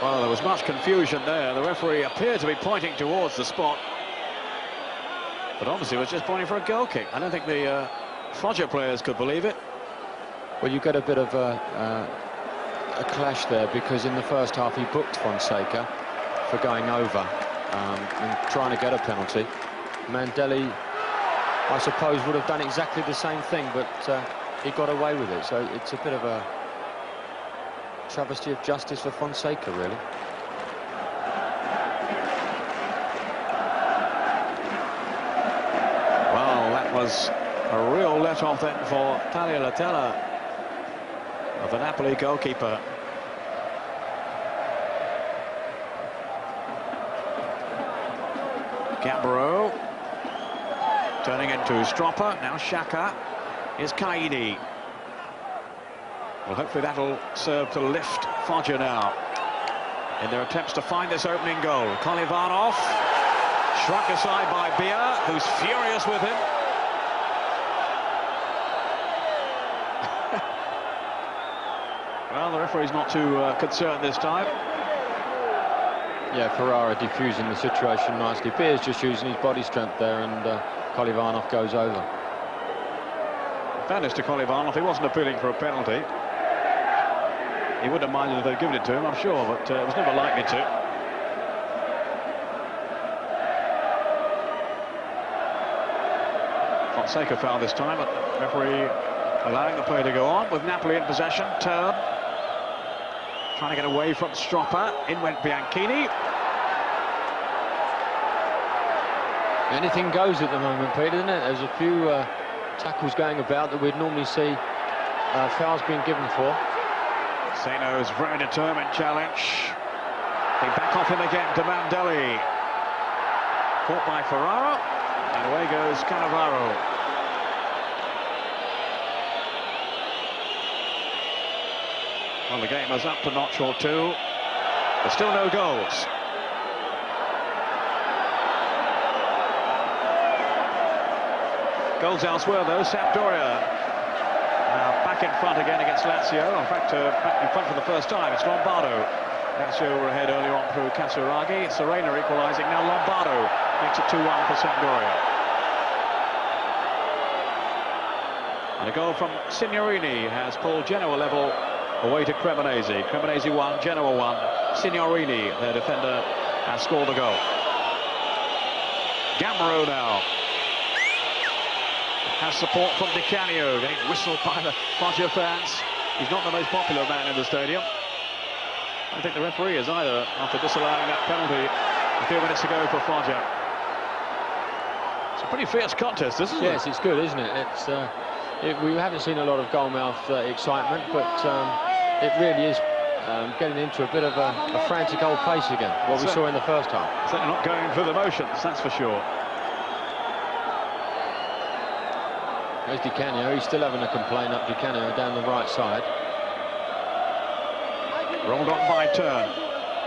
Well, there was much confusion there. The referee appeared to be pointing towards the spot, but obviously was just pointing for a goal kick. I don't think the Foggia players could believe it. Well, you get a bit of a clash there, because in the first half he booked Fonseca for going over and trying to get a penalty. Mondelli, I suppose, would have done exactly the same thing, but he got away with it. So it's a bit of a travesty of justice for Fonseca, really. Well, that was a real let-off then for Taglialatella, of the Napoli goalkeeper. Gambaro turning into Stropper. Now Xhaka. Here's Caini. Well, hopefully that'll serve to lift Foggia now in their attempts to find this opening goal. Kolevanov shrunk aside by Bia, who's furious with him. Well, the referee's not too concerned this time. Yeah, Ferrara defusing the situation nicely. Beer's just using his body strength there, and Kolevanov goes over. In fairness to Kolevanov, he wasn't appealing for a penalty. He wouldn't have minded if they'd given it to him, I'm sure, but it was never likely to. Fonseca foul this time, but the referee allowing the play to go on with Napoli in possession. Turn trying to get away from Stropper. In went Bianchini. Anything goes at the moment, Peter, isn't it? There's a few tackles going about that we'd normally see fouls being given for. Seno's very determined challenge. They back off him again to Mondelli. Caught by Ferrara, and away goes Cannavaro. Well, the game is up to notch or two. There's still no goals. Goals elsewhere, though. Sampdoria back in front again against Lazio. In fact, back in front for the first time. It's Lombardo. Lazio were ahead earlier on through Casuraghi. Serena equalising. Now Lombardo makes it 2-1 for Sampdoria. And a goal from Signorini has pulled Genoa level away to Cremonese. Cremonese 1, Genoa 1. Signorini, their defender, has scored the goal. Gambaro now has support from Di Canio, getting whistled by the Foggia fans. He's not the most popular man in the stadium. I don't think the referee is either, after disallowing that penalty a few minutes ago for Foggia. It's a pretty fierce contest, isn't it? Yes, it's good, isn't it? It's we haven't seen a lot of goalmouth excitement, but it really is getting into a bit of a frantic old pace again, what we saw in the first half. Certainly not going through the motions, that's for sure. There's Di Canio. He's still having a complaint up Di Canio down the right side. Rolled on by Turn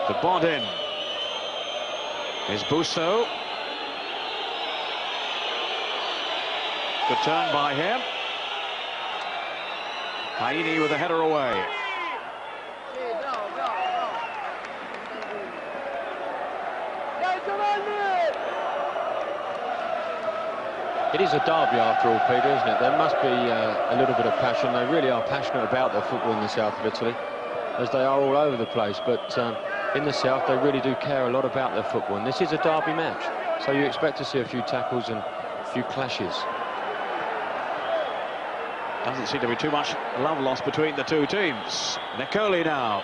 to Bodin. Here's Busso. Good turn by him. Caini with a header away. It is a derby after all, Peter, isn't it? There must be a little bit of passion. They really are passionate about their football in the south of Italy, as they are all over the place. But in the south, they really do care a lot about their football. And this is a derby match, so you expect to see a few tackles and a few clashes. Doesn't seem to be too much love lost between the two teams. Nicoli now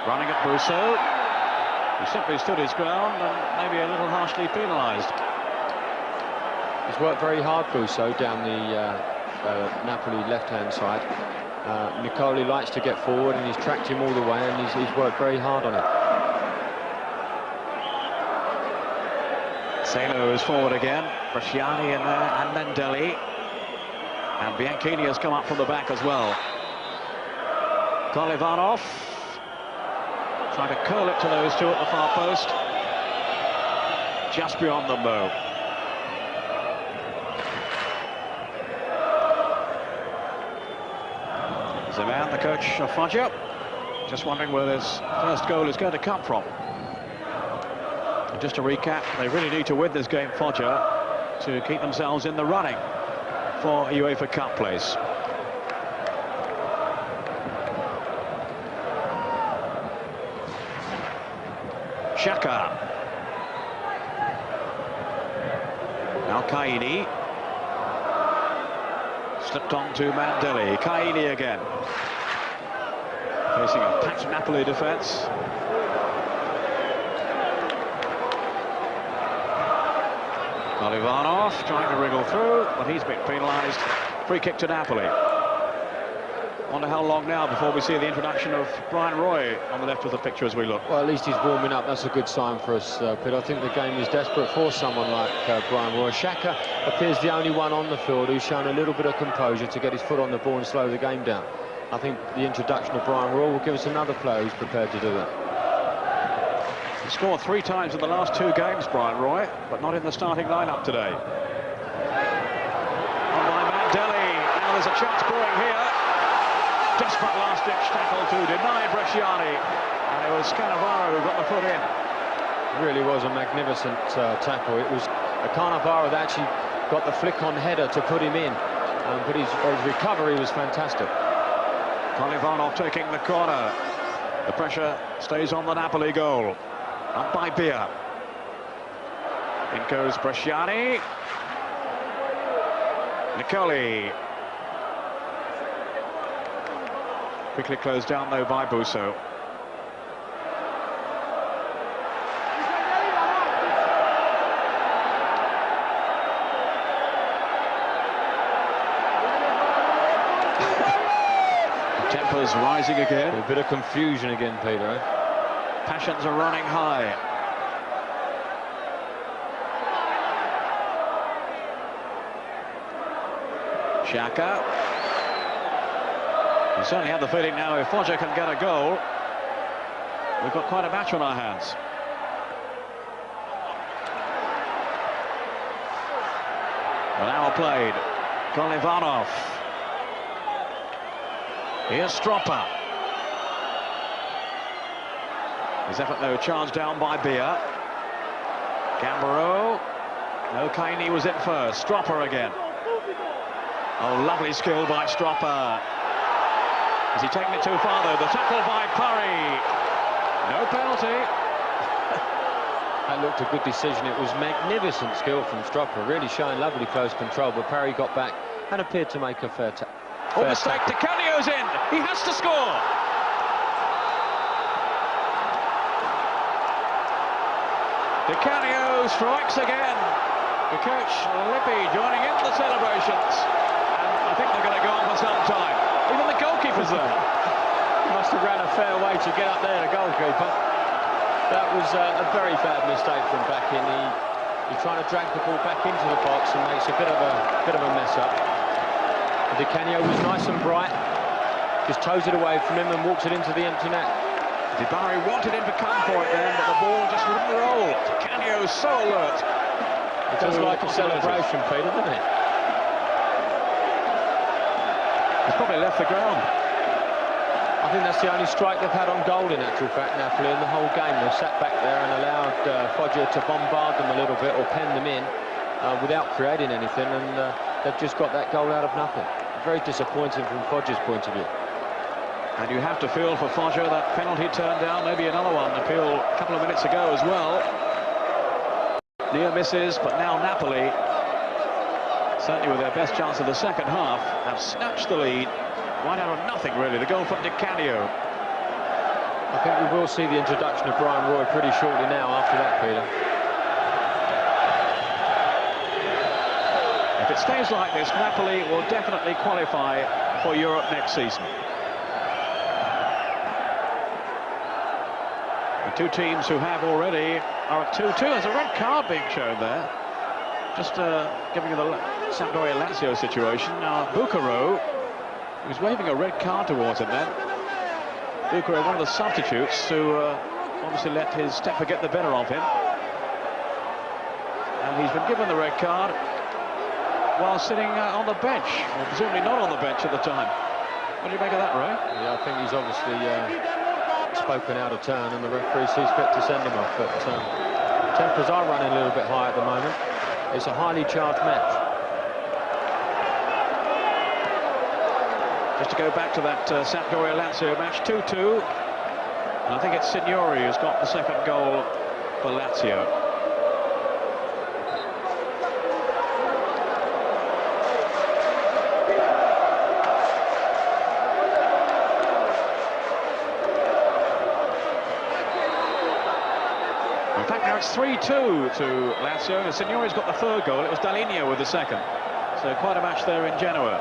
running at Brousseau. He simply stood his ground and maybe a little harshly penalised. He's worked very hard, Brousseau, down the Napoli left-hand side. Nicoli likes to get forward, and he's tracked him all the way, and he's worked very hard on it. Salo is forward again. Bresciani in there, and Mendelli. And Bianchini has come up from the back as well. Kolevanov trying to curl it to those two at the far post. Just beyond them, though. Zaman, the coach of Foggia, just wondering where this first goal is going to come from. And just to recap, they really need to win this game, Foggia, to keep themselves in the running for UEFA Cup place. Xhaka. Now Caini. Slipped on to Mendelli. Caini again. Facing a packed Napoli defence. Kolevanov trying to wriggle through, but he's been penalised. Free kick to Napoli. Wonder how long now before we see the introduction of Brian Roy on the left of the picture as we look. Well, at least he's warming up. That's a good sign for us, Pitt. I think the game is desperate for someone like Brian Roy. Xhaka appears the only one on the field who's shown a little bit of composure to get his foot on the ball and slow the game down. I think the introduction of Brian Roy will give us another player who's prepared to do that. He scored 3 times in the last 2 games, Brian Roy, but not in the starting lineup today. On by Mendelli. Now there's a chance brewing here. Desperate last-ditch tackle to deny Bresciani, and it was Cannavaro who got the foot in. It really was a magnificent tackle. It was Cannavaro that actually got the flick-on header to put him in, but his recovery was fantastic. Kolevanov taking the corner. The pressure stays on the Napoli goal. Up by Bia. In goes Bresciani. Nicoli. Quickly closed down, though, by Busso. Tempers rising again. A bit of confusion again, Peter. Passions are running high. Xhaka. You certainly have the feeling now if Foggia can get a goal, we've got quite a match on our hands. An hour played. Kolevanov. Here's Stroppa. His effort, though, charged down by Bia. Gambaro. No, Caini was in first. Stroppa again. Oh, lovely skill by Stroppa. Is he taking it too far, though? The tackle by Parry. No penalty. That looked a good decision. It was magnificent skill from Stroppa, really showing lovely close control, but Parry got back and appeared to make a fair mistake. Di Canio's in. He has to score. Di Canio strikes again. The coach, Lippi, joining in the celebrations. And I think they're going to go on for some time. Even the goalkeeper's there. Must have ran a fair way to get up there, the goalkeeper. That was a very bad mistake from back in. He's trying to drag the ball back into the box and makes a bit of a mess up. Di Canio was nice and bright, just toes it away from him and walks it into the empty net. Di Barry wanted him to come for it then, but the ball just wouldn't roll. Di Canio's so alert. It does like a celebration, Peter, doesn't it? He's probably left the ground. I think that's the only strike they've had on goal, in actual fact, Napoli, in the whole game. They've sat back there and allowed Foggia to bombard them a little bit or pen them in without creating anything, and they've just got that goal out of nothing. Very disappointing from Foggia's point of view. And you have to feel for Foggia, that penalty turned down, maybe another one appealed a couple of minutes ago as well. Near misses, but now Napoli, certainly with their best chance of the second half, have snatched the lead right out of nothing, really. The goal from Di Canio. I think we will see the introduction of Brian Roy pretty shortly now after that, Peter. If it stays like this, Napoli will definitely qualify for Europe next season. The two teams who have already are at 2-2. There's a red card being shown there. Just giving you the Sampdoria Lazio situation. Now, Bucaro, he was waving a red card towards him then. Bucaro, one of the substitutes, who obviously let his temper get the better of him. And he's been given the red card while sitting on the bench, or presumably not on the bench at the time. What do you make of that, Ray? Yeah, I think he's obviously spoken out of turn, and the referee sees fit to send him off. But tempers are running a little bit high at the moment. It's a highly charged match. Just to go back to that Sampdoria Lazio match, 2-2. And I think it's Signori who's got the second goal for Lazio. In fact, now it's 3-2 to Lazio, and Signori's got the third goal. It was Dall'Igna with the second. So quite a match there in Genoa.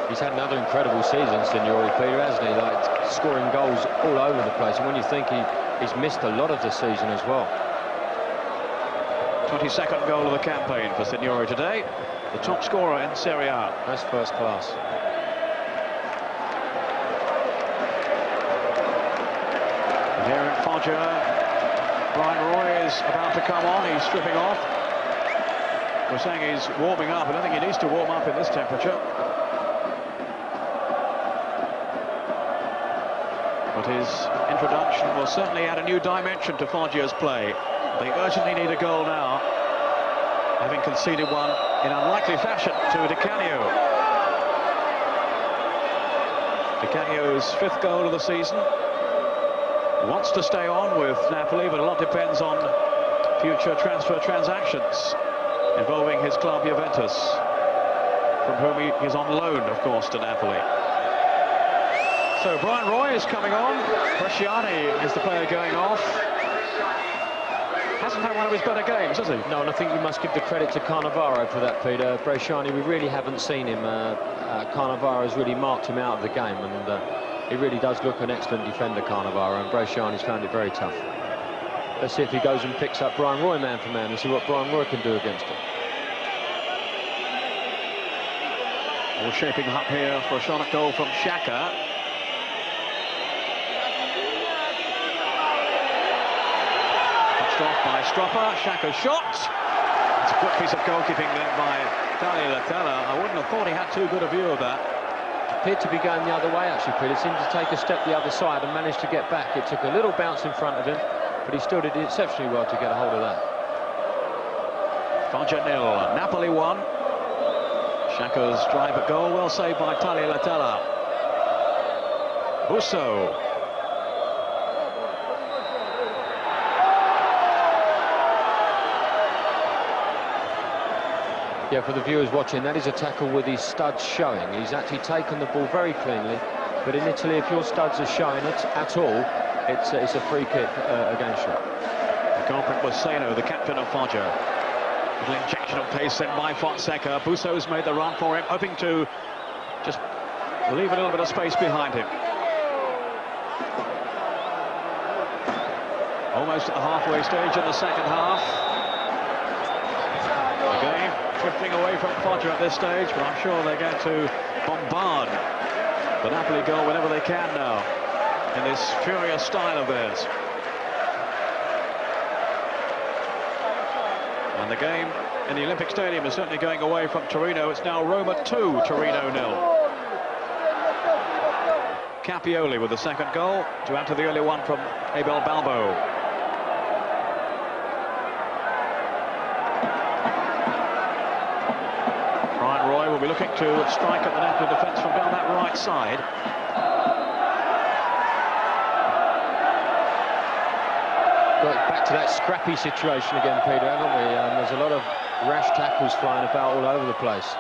He's had another incredible season, Signori, Peter, hasn't he? Like, scoring goals all over the place. And when you think he's missed a lot of the season as well. 22nd goal of the campaign for Signori today. The top scorer in Serie A. That's first class. Here in Foggia, Brian Roy is about to come on. He's stripping off. We're saying he's warming up. I don't think he needs to warm up in this temperature. But his introduction will certainly add a new dimension to Foggia's play. They urgently need a goal now, having conceded one in unlikely fashion to Di Canio. Di Canio's fifth goal of the season. Wants to stay on with Napoli, but a lot depends on future transfer transactions involving his club Juventus, from whom he's on loan, of course, to Napoli. So Brian Roy is coming on. Bresciani is the player going off. Hasn't had one of his better games, has he? No, and I think you must give the credit to Cannavaro for that, Peter. Bresciani, we really haven't seen him. Cannavaro has really marked him out of the game, and he really does look an excellent defender, Cannavaro, and Bresciani's found it very tough. Let's see if he goes and picks up Brian Roy man for man and see what Brian Roy can do against him. All shaping up here for a shot at goal from Xhaka. Touched off by Stroppa. Xhaka's shot. It's a good piece of goalkeeping there by Tagliafico. I wouldn't have thought he had too good a view of that. Appeared to be going the other way, actually, Peter. Seemed to take a step the other side and managed to get back. It took a little bounce in front of him, but he still did exceptionally well to get a hold of that. Foggia 0, Napoli 1. Xhaka's drive at goal, well saved by Tagliafico. Busso. Yeah, for the viewers watching, that is a tackle with his studs showing. He's actually taken the ball very cleanly, but in Italy, if your studs are showing it at all, it's a free kick against you. The culprit was Seno, the captain of Foggia. Little injection of pace sent by Fonseca. Busso's made the run for him, hoping to just leave a little bit of space behind him. Almost at the halfway stage in the second half. The game drifting away from Foggia at this stage, but I'm sure they're going to bombard the Napoli goal whenever they can now, in this furious style of theirs. And the game in the Olympic Stadium is certainly going away from Torino. It's now Roma 2, Torino 0. Capioli with the second goal to add to the early one from Abel Balbo. Brian Roy will be looking to strike at the Napoli defence from down that right side. Got back to that scrappy situation again, Peter, haven't we? There's a lot of rash tackles flying about all over the place.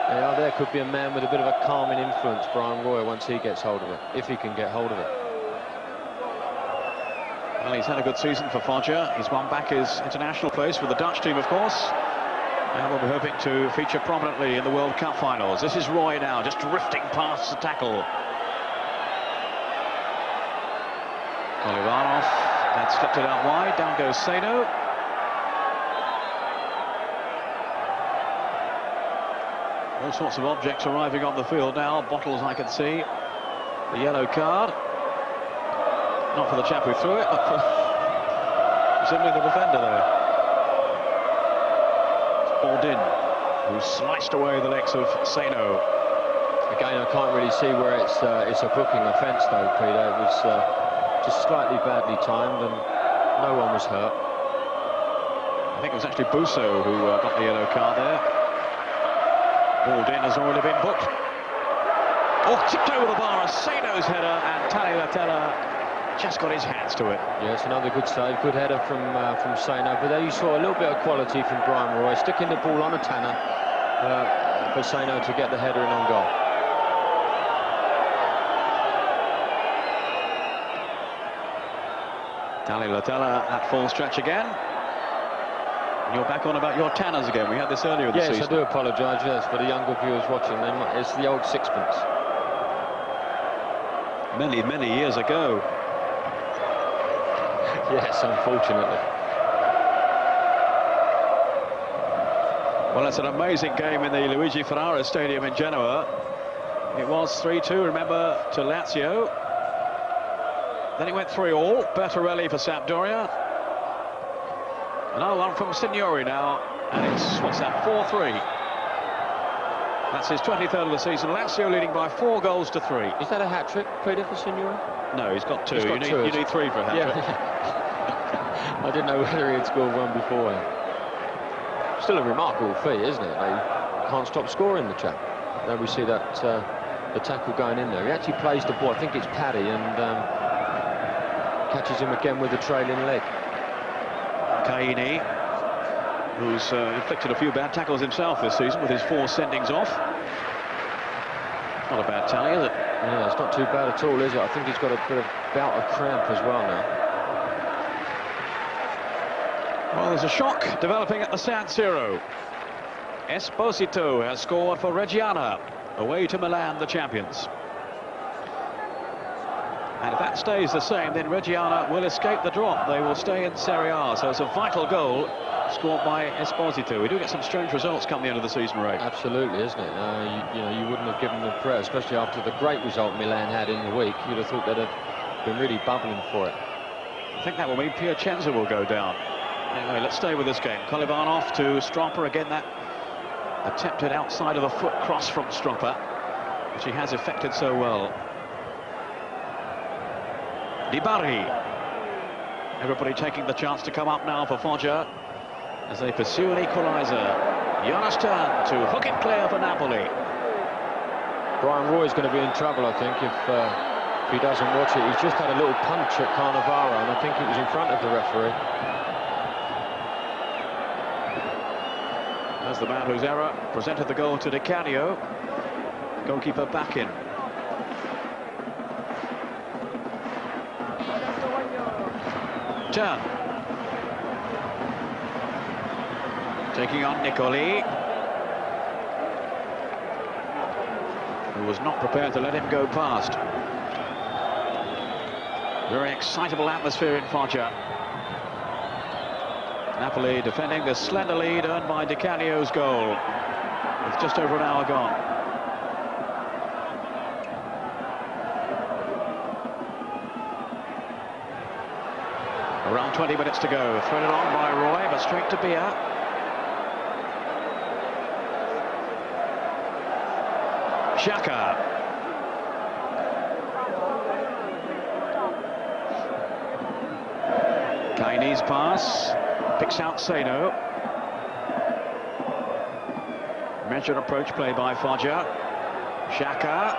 Yeah, there could be a man with a bit of a calming influence, Brian Roy, once he gets hold of it, if he can get hold of it. Well, he's had a good season for Foggia. He's won back his international place with the Dutch team, of course. And we'll be hoping to feature prominently in the World Cup finals. This is Roy now, just drifting past the tackle. Olivanov, that slipped it out wide, down goes Seno. All sorts of objects arriving on the field now, bottles I can see. The yellow card. Not for the chap who threw it, but for simply the defender there. It's Bourdin, who sliced away the legs of Seno. Again, I can't really see where it's a booking offence though, Peter. It was just slightly badly timed and no one was hurt. I think it was actually Busso who got the yellow card there. Bourdin has already been booked. Oh, tipped over the bar, Seno's header, and Tagliatella just got his hands to it. Yes, another good save, good header from Seno, but there you saw a little bit of quality from Brian Roy, sticking the ball on a Tanner for Seno to get the header in on goal. Tagliatella at full stretch again. And you're back on about your Tanners again. We had this earlier this season. Yes, I do apologise, yes, for the younger viewers watching. It's the old sixpence. Many, many years ago. Yes, unfortunately. Well, it's an amazing game in the Luigi Ferrara Stadium in Genoa. It was 3-2, remember, to Lazio. Then it went 3-all. Bertarelli for Sampdoria. Another one from Signori now. And it's, what's that, 4-3. That's his 23rd of the season. Lazio leading by 4 goals to 3. Is that a hat-trick, Peter, for Signori? No, he's got 2. He's got you need 3 for a hat-trick. Yeah. I didn't know whether he had scored one beforehand. Still a remarkable feat, isn't it? They can't stop scoring, the chap. There we see that the tackle going in there. He actually plays the ball. I think it's Paddy, and catches him again with the trailing leg. Caini, who's inflicted a few bad tackles himself this season with his 4 sendings off. Not a bad tally, is it? Yeah, it's not too bad at all, is it? I think he's got a bit of bout of cramp as well now. Well, there's a shock developing at the San Siro. Esposito has scored for Reggiana, away to Milan, the champions. And if that stays the same, then Reggiana will escape the drop. They will stay in Serie A. So it's a vital goal scored by Esposito. We do get some strange results come the end of the season, Ray. Absolutely, isn't it? You know, you wouldn't have given them credit, especially after the great result Milan had in the week. You'd have thought they'd have been really bubbling for it. I think that will mean Piacenza will go down. Anyway, let's stay with this game. Kolivanov to Stropper. Again, that attempted outside of the foot cross from Stropper, which he has effected so well. Di Bari. Everybody taking the chance to come up now for Foggia as they pursue an equaliser. Jonas Tern to hook it clear for Napoli. Brian Roy is going to be in trouble, I think, if he doesn't watch it. He's just had a little punch at Cannavaro, and I think it was in front of the referee. As the man whose error presented the goal to Di Canio. Goalkeeper back in. Turn. Taking on Nicoli, who was not prepared to let him go past. Very excitable atmosphere in Foggia. Napoli defending the slender lead earned by Di Canio's goal with just over an hour gone. Around 20 minutes to go. Threaded on by Roy, but straight to Bia. Xhaka. Kaine's pass. Picks out Seno. Measured approach play by Foggia. Xhaka.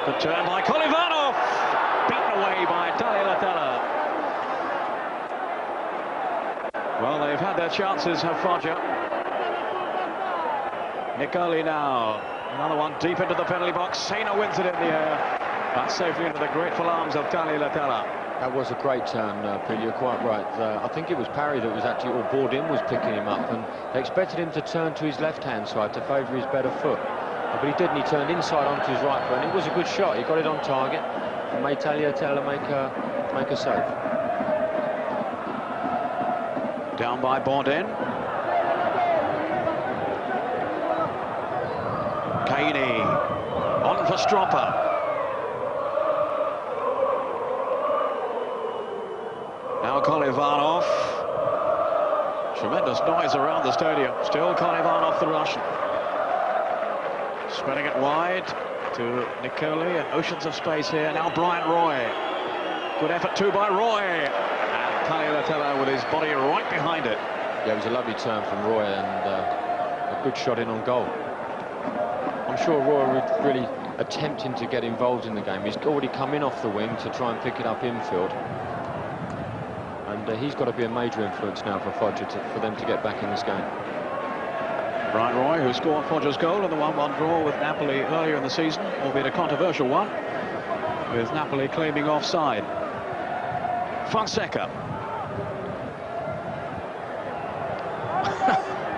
Good turn by Kolevanov. Beaten away by Tagliatella. Well, they've had their chances, have Foggia. Nicoli now. Another one deep into the penalty box. Seno wins it in the air. But safely into the grateful arms of Tagliatella. That was a great turn, Peter, you're quite right. I think it was Parry that was actually, or Bourdin was picking him up, and they expected him to turn to his left-hand side to favour his better foot. But he didn't, he turned inside onto his right foot, and it was a good shot. He got it on target and made Tagliatella make a save. Down by Bourdin. Kaine on for Stropper. Now Kolevanov. Tremendous noise around the stadium. Still Kolevanov, the Russian. Spreading it wide to Nicoli, and oceans of space here. Now Brian Roy. Good effort too by Roy. And Tagliatella with his body right behind it. Yeah, it was a lovely turn from Roy, and a good shot in on goal. I'm sure Roy would really attempting to get involved in the game. He's already come in off the wing to try and pick it up infield. And he's got to be a major influence now for Foggia for them to get back in this game. Brian Roy, who scored Foggia's goal in the 1-1 draw with Napoli earlier in the season, albeit a controversial one, with Napoli claiming offside. Fonseca.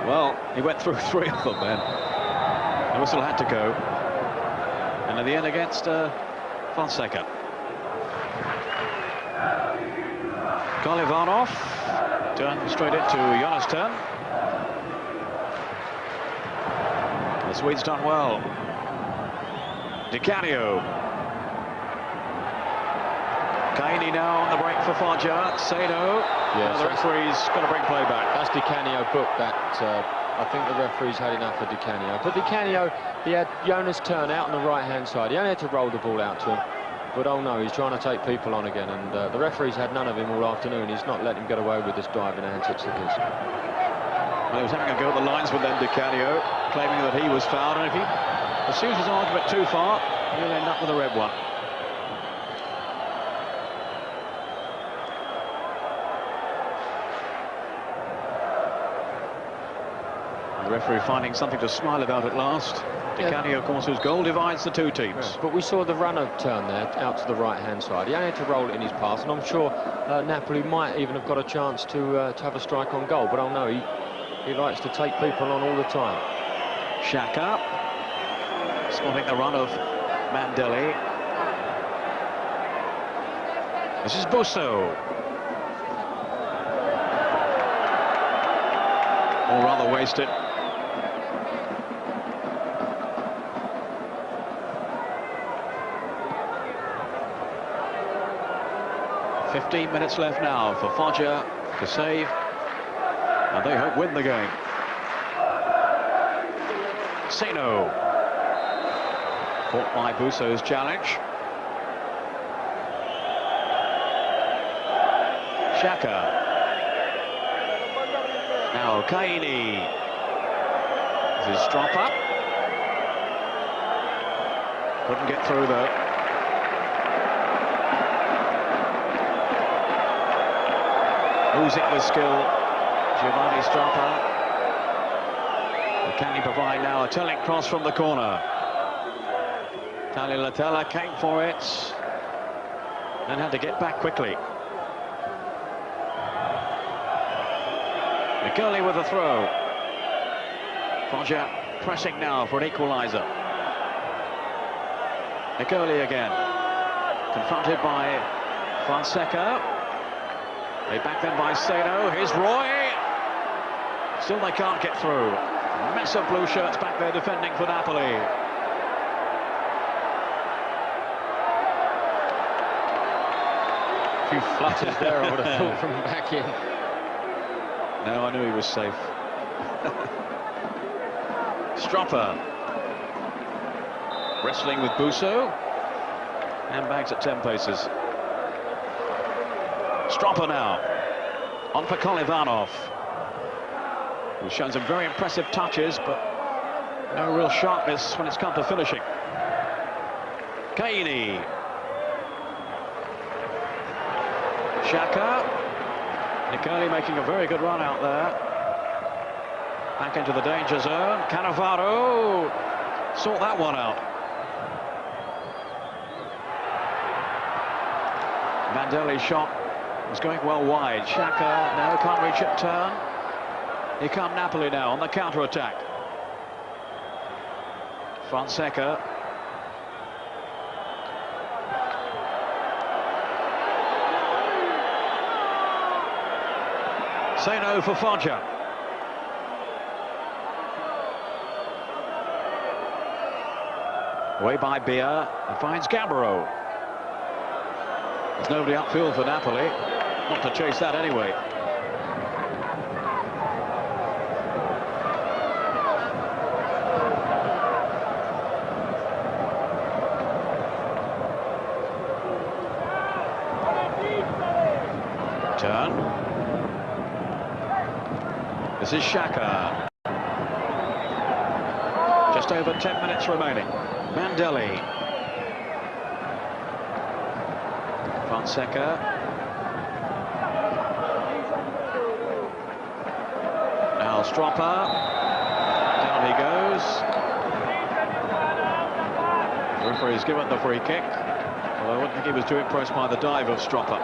Well, he went through 3 of them then. The whistle had to go. And in the end against Fonseca. Kolevanov turned straight into Jonathan. The Swedes done well. Di Canio. Kaine now on the break for Foggia. Seno. Yeah, the referee's going to bring play back. That's Di Canio booked that. I think the referee's had enough of Di Canio. But Di Canio, he had Jonas turn out on the right-hand side. He only had to roll the ball out to him. But oh no, he's trying to take people on again, and the referee's had none of him all afternoon. He's not letting him get away with this diving antics of his. Well, he was having a go at the linesman then, Di Canio, claiming that he was fouled, and if he pursues his argument too far, he'll end up with a red one. The referee finding something to smile about at last. Di Canio, of course, whose goal divides the two teams. Yeah, but we saw the runner turn there out to the right-hand side. He only had to roll it in his pass, and I'm sure Napoli might even have got a chance to have a strike on goal. But oh no, he likes to take people on all the time. Xhaka spotting the run of Mandelli. This is Busso. Or rather wasted. "15 minutes left now for Foggia to save, and they hope win the game." Seno. Caught by Busso's challenge. Xhaka. Now Kaine. This is Stropper. Couldn't get through though. Moves it with skill. Giovanni Stropper. And can he provide now a telling cross from the corner? Tagliatella came for it and had to get back quickly. Nicoli with the throw. Foggia pressing now for an equaliser. Nicoli again. Confronted by Fonseca. They back them by Seno. Here's Roy. Still they can't get through. Mess of blue shirts back there defending for Napoli. A few flutters there, I would have thought, from back in. No, I knew he was safe. Stropper. Wrestling with Busso. Handbags at 10 paces. Stropper now. On for Kolivanov, who's shown some very impressive touches, but no real sharpness when it's come to finishing. Kaini. Xhaka. Nicoli making a very good run out there. Back into the danger zone. Cannavaro sort that one out. Mandelli's shot was going well wide. Xhaka, no, can't reach it, turn. Here come Napoli now on the counter-attack. Fonseca. Say no for Foggia. Away by Beer, and finds Gabbro. There's nobody upfield for Napoli. Not to chase that anyway. Turn. This is Xhaka. Just over 10 minutes remaining. Mandelli. Fonseca. Now Stropper. Down he goes. The referee's given the free kick. Although I wouldn't think he was too impressed by the dive of Stropper.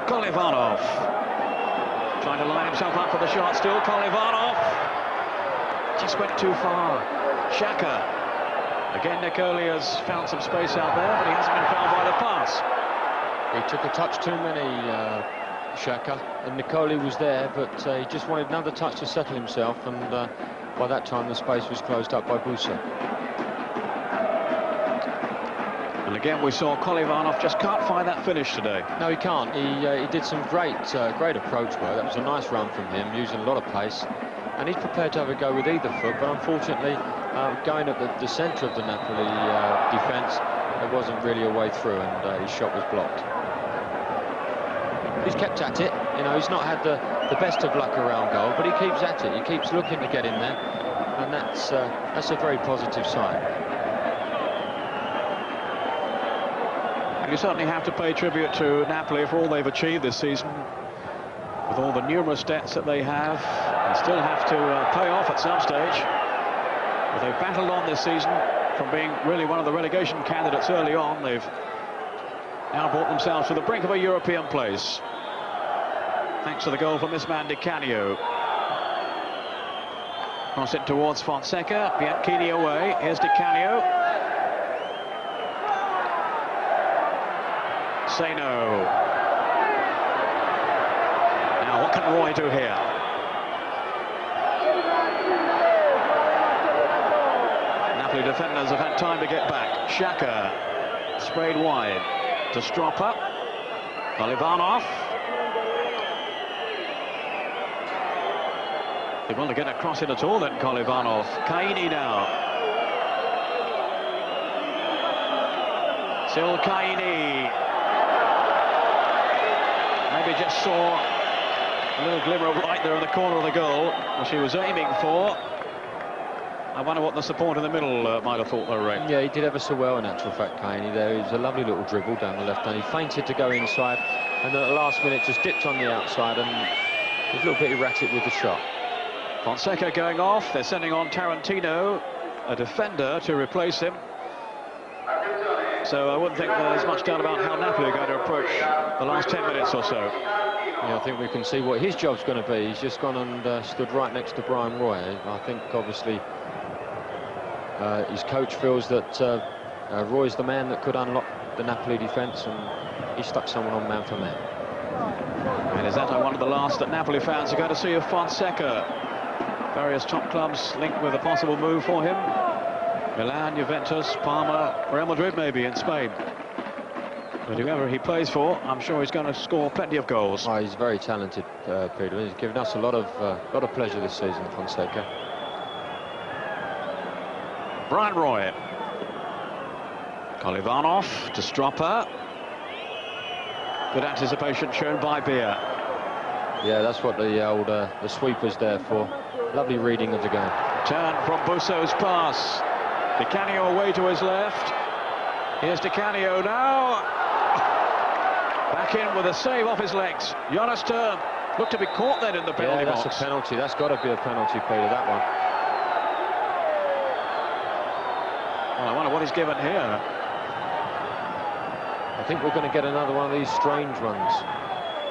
Kolivanov. Trying to line himself up for the shot still. Kolivanov. Just went too far. Xhaka. Again, Nicoli has found some space out there, but he hasn't been found by the pass. He took a touch too many, Xhaka, and Nicoli was there, but he just wanted another touch to settle himself, and by that time the space was closed up by Busso. And again, we saw Kolivanov just can't find that finish today. No, he can't. He did some great approach work. That was a nice run from him, using a lot of pace. And he's prepared to have a go with either foot, but unfortunately, going at the centre of the Napoli defence, there wasn't really a way through, and his shot was blocked. He's kept at it. You know, he's not had the best of luck around goal, but he keeps at it. He keeps looking to get in there, and that's a very positive sign. And you certainly have to pay tribute to Napoli for all they've achieved this season, with all the numerous debts that they have, and still have to pay off at some stage. But they've battled on this season from being really one of the relegation candidates early on. They've now brought themselves to the brink of a European place, thanks to the goal from this man Di Canio. Cross it towards Fonseca. Bianchini away. Here's Di Canio. Say no. Now, what can Roy do here? Napoli defenders have had time to get back. Xhaka sprayed wide to Stropper. Kolivanov. They want to get across it at all then, Kolivanov. Kaini now. Still Kaini. Maybe just saw a little glimmer of light there in the corner of the goal, which he was aiming for. I wonder what the support in the middle might have thought they were right. Yeah, he did ever so well in actual fact, Kaini. There was a lovely little dribble down the left hand. He feinted to go inside, and then at the last minute just dipped on the outside, and he was a little bit erratic with the shot. Fonseca going off. They're sending on Tarantino, a defender, to replace him. So I wouldn't think there's much doubt about how Napoli are going to approach the last 10 minutes or so. Yeah, I think we can see what his job's going to be. He's just gone and stood right next to Brian Roy. I think obviously his coach feels that Roy's the man that could unlock the Napoli defence, and he stuck someone on man for man. And is that one of the last that Napoli fans are going to see of Fonseca? Various top clubs linked with a possible move for him. Milan, Juventus, Parma, Real Madrid maybe in Spain. But whoever he plays for, I'm sure he's going to score plenty of goals. Oh, he's very talented, Peter. He's given us a lot of pleasure this season, Fonseca. Brian Roy. Kolivanov to Stropper. Good anticipation shown by Beer. Yeah, that's what the sweeper's there for. Lovely reading of the game. Turn from Busso's pass. Di Canio away to his left. Here's Di Canio now. Back in with a save off his legs. Jonas Term looked to be caught then in the penalty box. That's a penalty. That's got to be a penalty, Peter, that one. Well, I wonder what he's given here. I think we're going to get another one of these strange ones.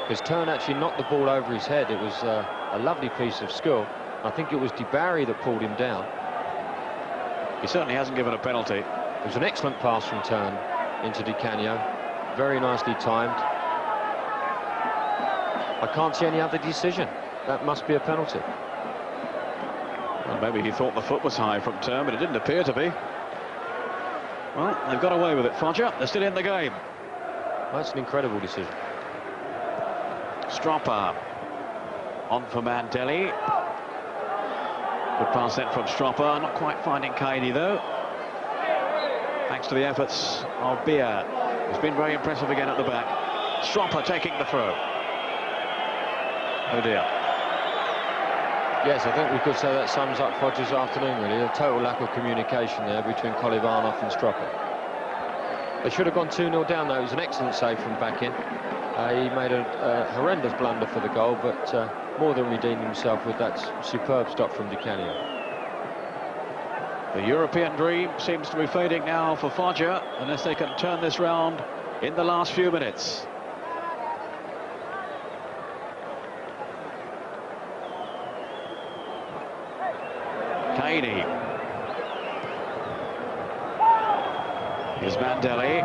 Because Turn actually knocked the ball over his head. It was a lovely piece of skill. I think it was Di Barry that pulled him down. He certainly hasn't given a penalty. It was an excellent pass from Turn into Di Canio. Very nicely timed. I can't see any other decision. That must be a penalty. Well, maybe he thought the foot was high from Turn, but it didn't appear to be. Well, they've got away with it, Foggia. They're still in the game. That's an incredible decision. Stropper on for Mandelli. Good pass then from Stropper. Not quite finding Kaidi though. Thanks to the efforts of Beer. He's been very impressive again at the back. Stropper taking the throw. Oh dear. Yes, I think we could say that sums up Foggia's afternoon, really. A total lack of communication there between Kolivanov and Stropper. They should have gone 2-0 down, though. It was an excellent save from back in. He made a horrendous blunder for the goal, but more than redeemed himself with that superb stop from Di Canio. The European dream seems to be fading now for Foggia, unless they can turn this round in the last few minutes. Kaidi. Here's Mandelli.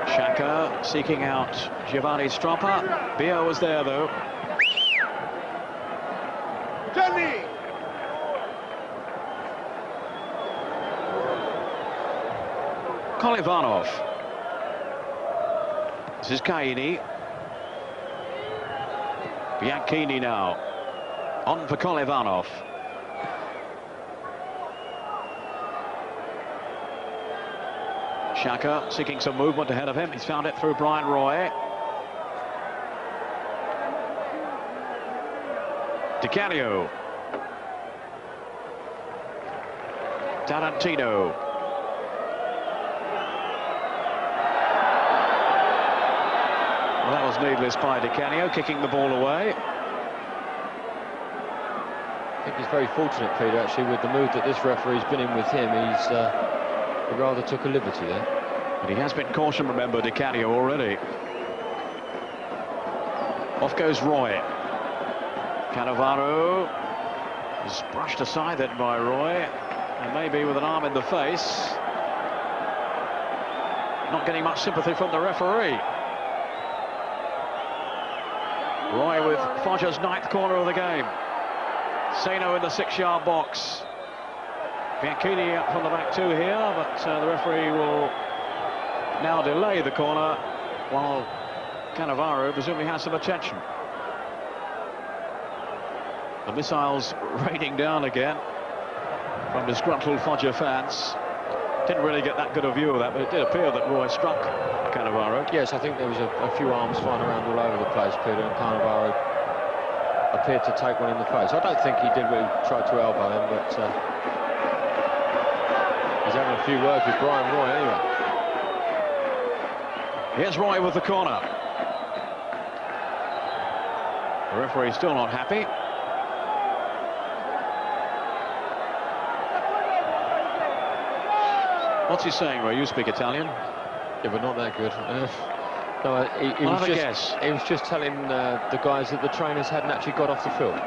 Xhaka seeking out Giovanni Stropper. Beer was there though. Johnny! Kolivanov. This is Kaidi. Bianchini now. On for Kolivanov. Xhaka seeking some movement ahead of him. He's found it through Brian Roy. Di Canio. Tarantino. Well, that was needless by Di Canio, kicking the ball away. I think he's very fortunate, Peter, actually, with the mood that this referee's been in with him. He rather took a liberty there. But he has been cautioned, remember, Di Canio already. Off goes Roy. Cannavaro is brushed aside then by Roy, and maybe with an arm in the face. Not getting much sympathy from the referee. Roy with Foggia's 9th corner of the game. Seno in the 6-yard box. Bianchini up from the back too here, but the referee will now delay the corner while Cannavaro presumably has some attention. The missiles raining down again from disgruntled Foggia fans. Didn't really get that good a view of that, but it did appear that Roy struck Cannavaro. Yes, I think there was a few arms flying around all over the place, Peter, and Cannavaro appeared to take one in the face. I don't think he did really try to elbow him, but he's having a few words with Brian Roy anyway. Here's Roy with the corner. The referee's still not happy. What's he saying, Roy? You speak Italian? Yeah, but not that good. No, he was just telling the guys that the trainers hadn't actually got off the field.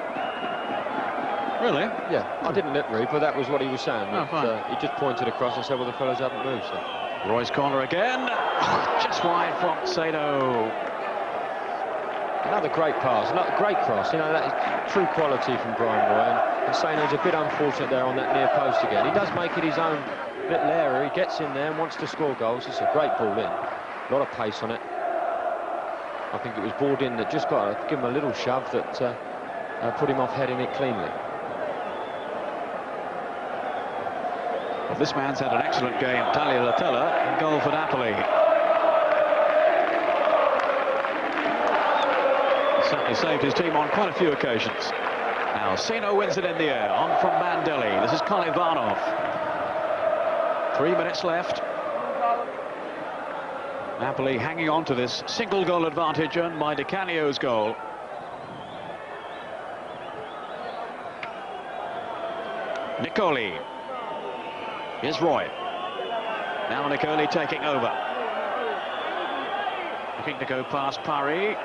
Really? Yeah, I didn't lip read, but that was what he was saying. Oh, fine. He just pointed across and said, well, the fellas haven't moved. So. Roy's corner again. Just wide from Seno. Another great pass, another great cross. You know, that is true quality from Brian Roy. And Seno's a bit unfortunate there on that near post again. He does make it his own little area. He gets in there and wants to score goals. It's a great ball in. A lot of pace on it. I think it was balled in that just got to give him a little shove that put him off heading it cleanly. This man's had an excellent game, Tagliatella, in goal for Napoli. He certainly saved his team on quite a few occasions. Now, Seno wins it in the air, on from Mandelli. This is Kolivanov. 3 minutes left. Napoli hanging on to this single goal advantage earned by Di Canio's goal. Nicoli. Here's Roy. Now Nicoli taking over. Looking to go past Parry.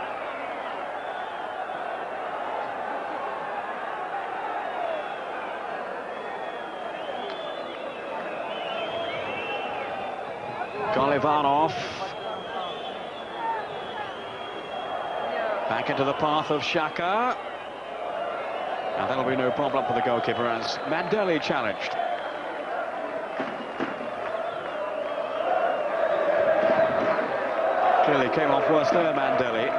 Kolivanov. Back into the path of Xhaka. Now that'll be no problem for the goalkeeper as Mandelli challenged. Clearly came off worse there, Mandelli.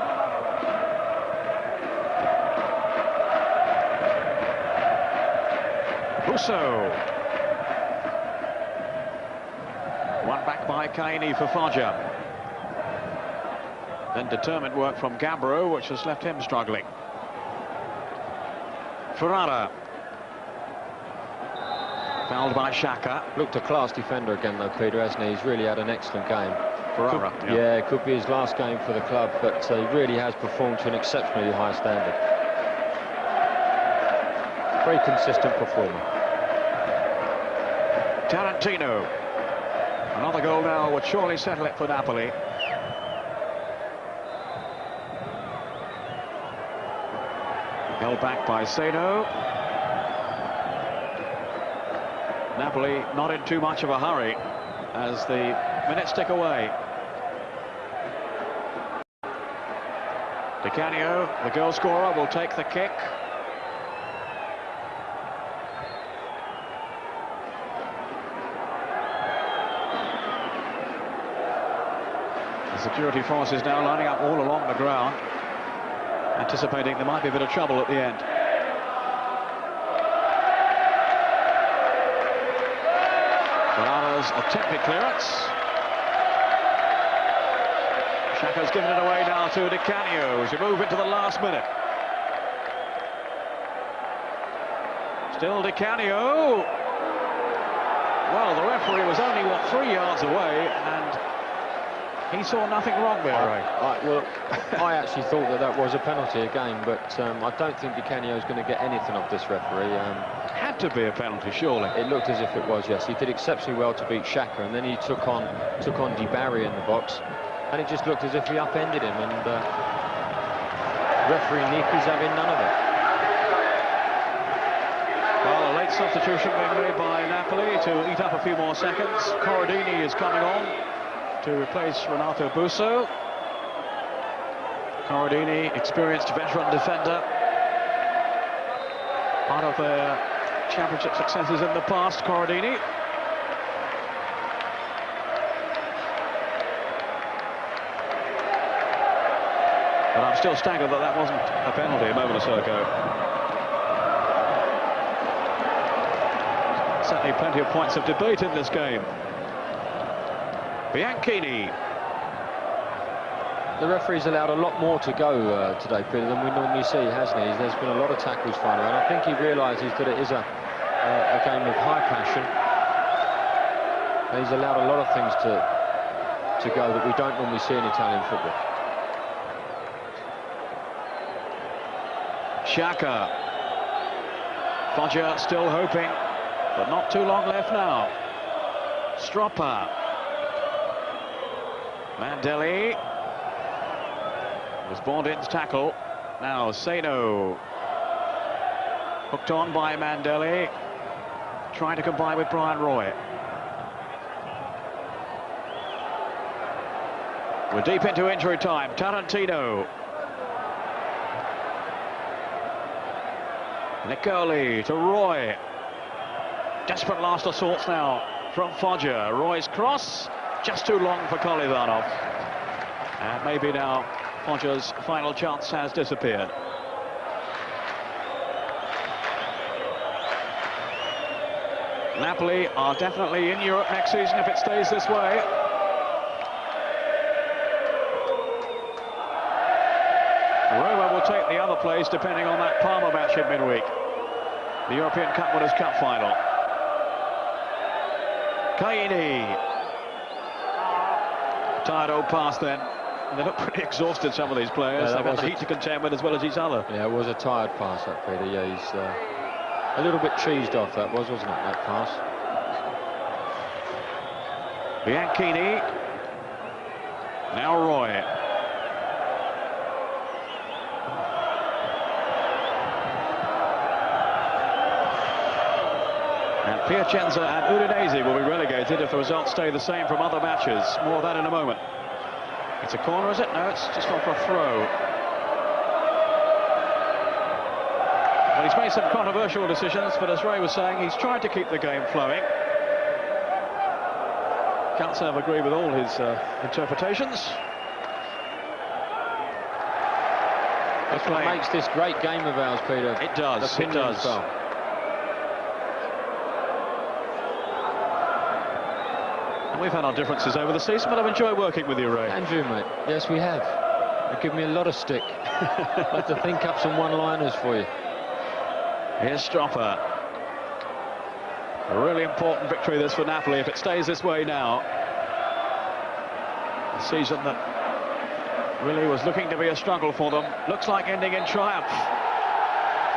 Busso. One back by Caini for Foggia. Then determined work from Gabbro, which has left him struggling. Ferrara. Fouled by Xhaka. Looked a class defender again, though, Peter, hasn't he? He's really had an excellent game. Ferrara, yeah, it could be his last game for the club, but he really has performed to an exceptionally high standard. Very consistent performer. Tarantino. Another goal now would surely settle it for Napoli. Held back by Seno. Napoli not in too much of a hurry as the minutes tick away. Di Canio, the goal scorer, will take the kick. The security forces now lining up all along the ground, anticipating there might be a bit of trouble at the end. Ferrara's attempted clearance. Xhaka's given it away now to Di Canio as we move into the last minute. Still Di Canio. Well, the referee was only, what, 3 yards away, and he saw nothing wrong there, Ray. Well, I actually thought that was a penalty again, but I don't think Di Canio is going to get anything off this referee. Had to be a penalty, surely. It looked as if it was, yes. He did exceptionally well to beat Xhaka, and then he took on Di Barry in the box, and it just looked as if he upended him, and referee Nick is having none of it. Well, a late substitution being made by Napoli to eat up a few more seconds. Corradini is coming on to replace Renato Busso. Corradini, experienced veteran defender. Part of their championship successes in the past, Corradini. But I'm still staggered that wasn't a penalty a moment or so ago. Certainly plenty of points of debate in this game. Bianchini. The referee's allowed a lot more to go today, Peter, than we normally see, hasn't he? There's been a lot of tackles thrown around. I think he realises that it is a game of high passion. And he's allowed a lot of things to go that we don't normally see in Italian football. Xhaka. Foggia still hoping, but not too long left now. Stroppa. Mandelli. Was Bondin's tackle. Now Seno. Hooked on by Mandelli. Trying to combine with Brian Roy. We're deep into injury time. Tarantino. Nicoli to Roy. Desperate last assaults now from Foggia. Roy's cross, just too long for Kolivanov. And maybe now Foggia's final chance has disappeared. Napoli are definitely in Europe next season if it stays this way. Roma will take the other place depending on that Parma match in midweek. The European Cup Winners' Cup final. Caini. Tired old pass then. They look pretty exhausted, some of these players. They've got the heat to contend with as well as each other. Yeah, it was a tired pass, that, Peter. Yeah, he's a little bit cheesed off, that wasn't it, that pass? Bianchini. Now Roy. And Piacenza and Udinese will be relegated if the results stay the same from other matches. More of that in a moment. It's a corner, is it? No, it's just gone for a throw. Well, he's made some controversial decisions, but as Ray was saying, he's tried to keep the game flowing. Can't say I've agreed with all his interpretations. That's what makes this great game of ours, Peter. It does, it does. We've had our differences over the season, but I've enjoyed working with you, Ray. Andrew, mate. Yes, we have. You give me a lot of stick. I'd like to think up some one-liners for you. Here's Stropper. A really important victory this for Napoli if it stays this way now. A season that really was looking to be a struggle for them. Looks like ending in triumph.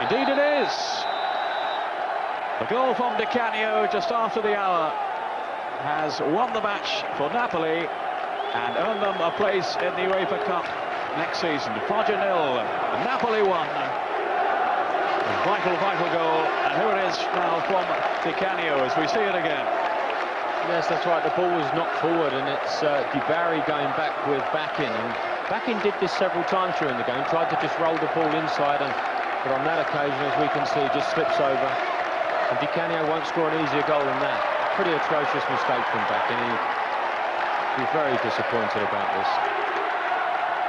Indeed it is. The goal from Di Canio just after the hour has won the match for Napoli and earned them a place in the UEFA Cup next season. Foggia 0, Napoli 1. A vital, vital goal, and here it is now from Di Canio as we see it again. Yes, that's right, the ball was knocked forward and it's Di Barry going back with Bakin. And Bakin did this several times during the game, tried to just roll the ball inside, but on that occasion, as we can see, just slips over. And Di Canio won't score an easier goal than that. Pretty atrocious mistake from Bakin. He'd be very disappointed about this.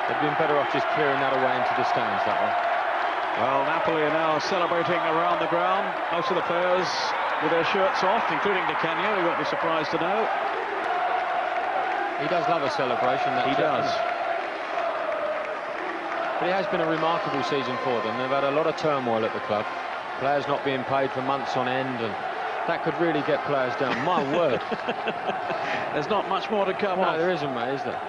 They'd been better off just clearing that away into the stands, that one. Well, Napoli are now celebrating around the ground. Most of the players with their shirts off, including Di Canio, you won't be surprised to know. He does love a celebration. He does. But it has been a remarkable season for them. They've had a lot of turmoil at the club. Players not being paid for months on end, and that could really get players down. My word. There's not much more to come on. No, there isn't, mate, is there?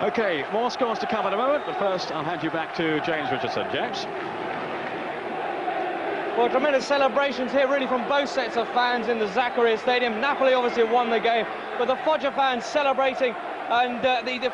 OK, more scores to come in a moment, but first I'll hand you back to James Richardson. James? Well, tremendous celebrations here, really, from both sets of fans in the Zaccaria Stadium. Napoli obviously won the game, but the Foggia fans celebrating, and the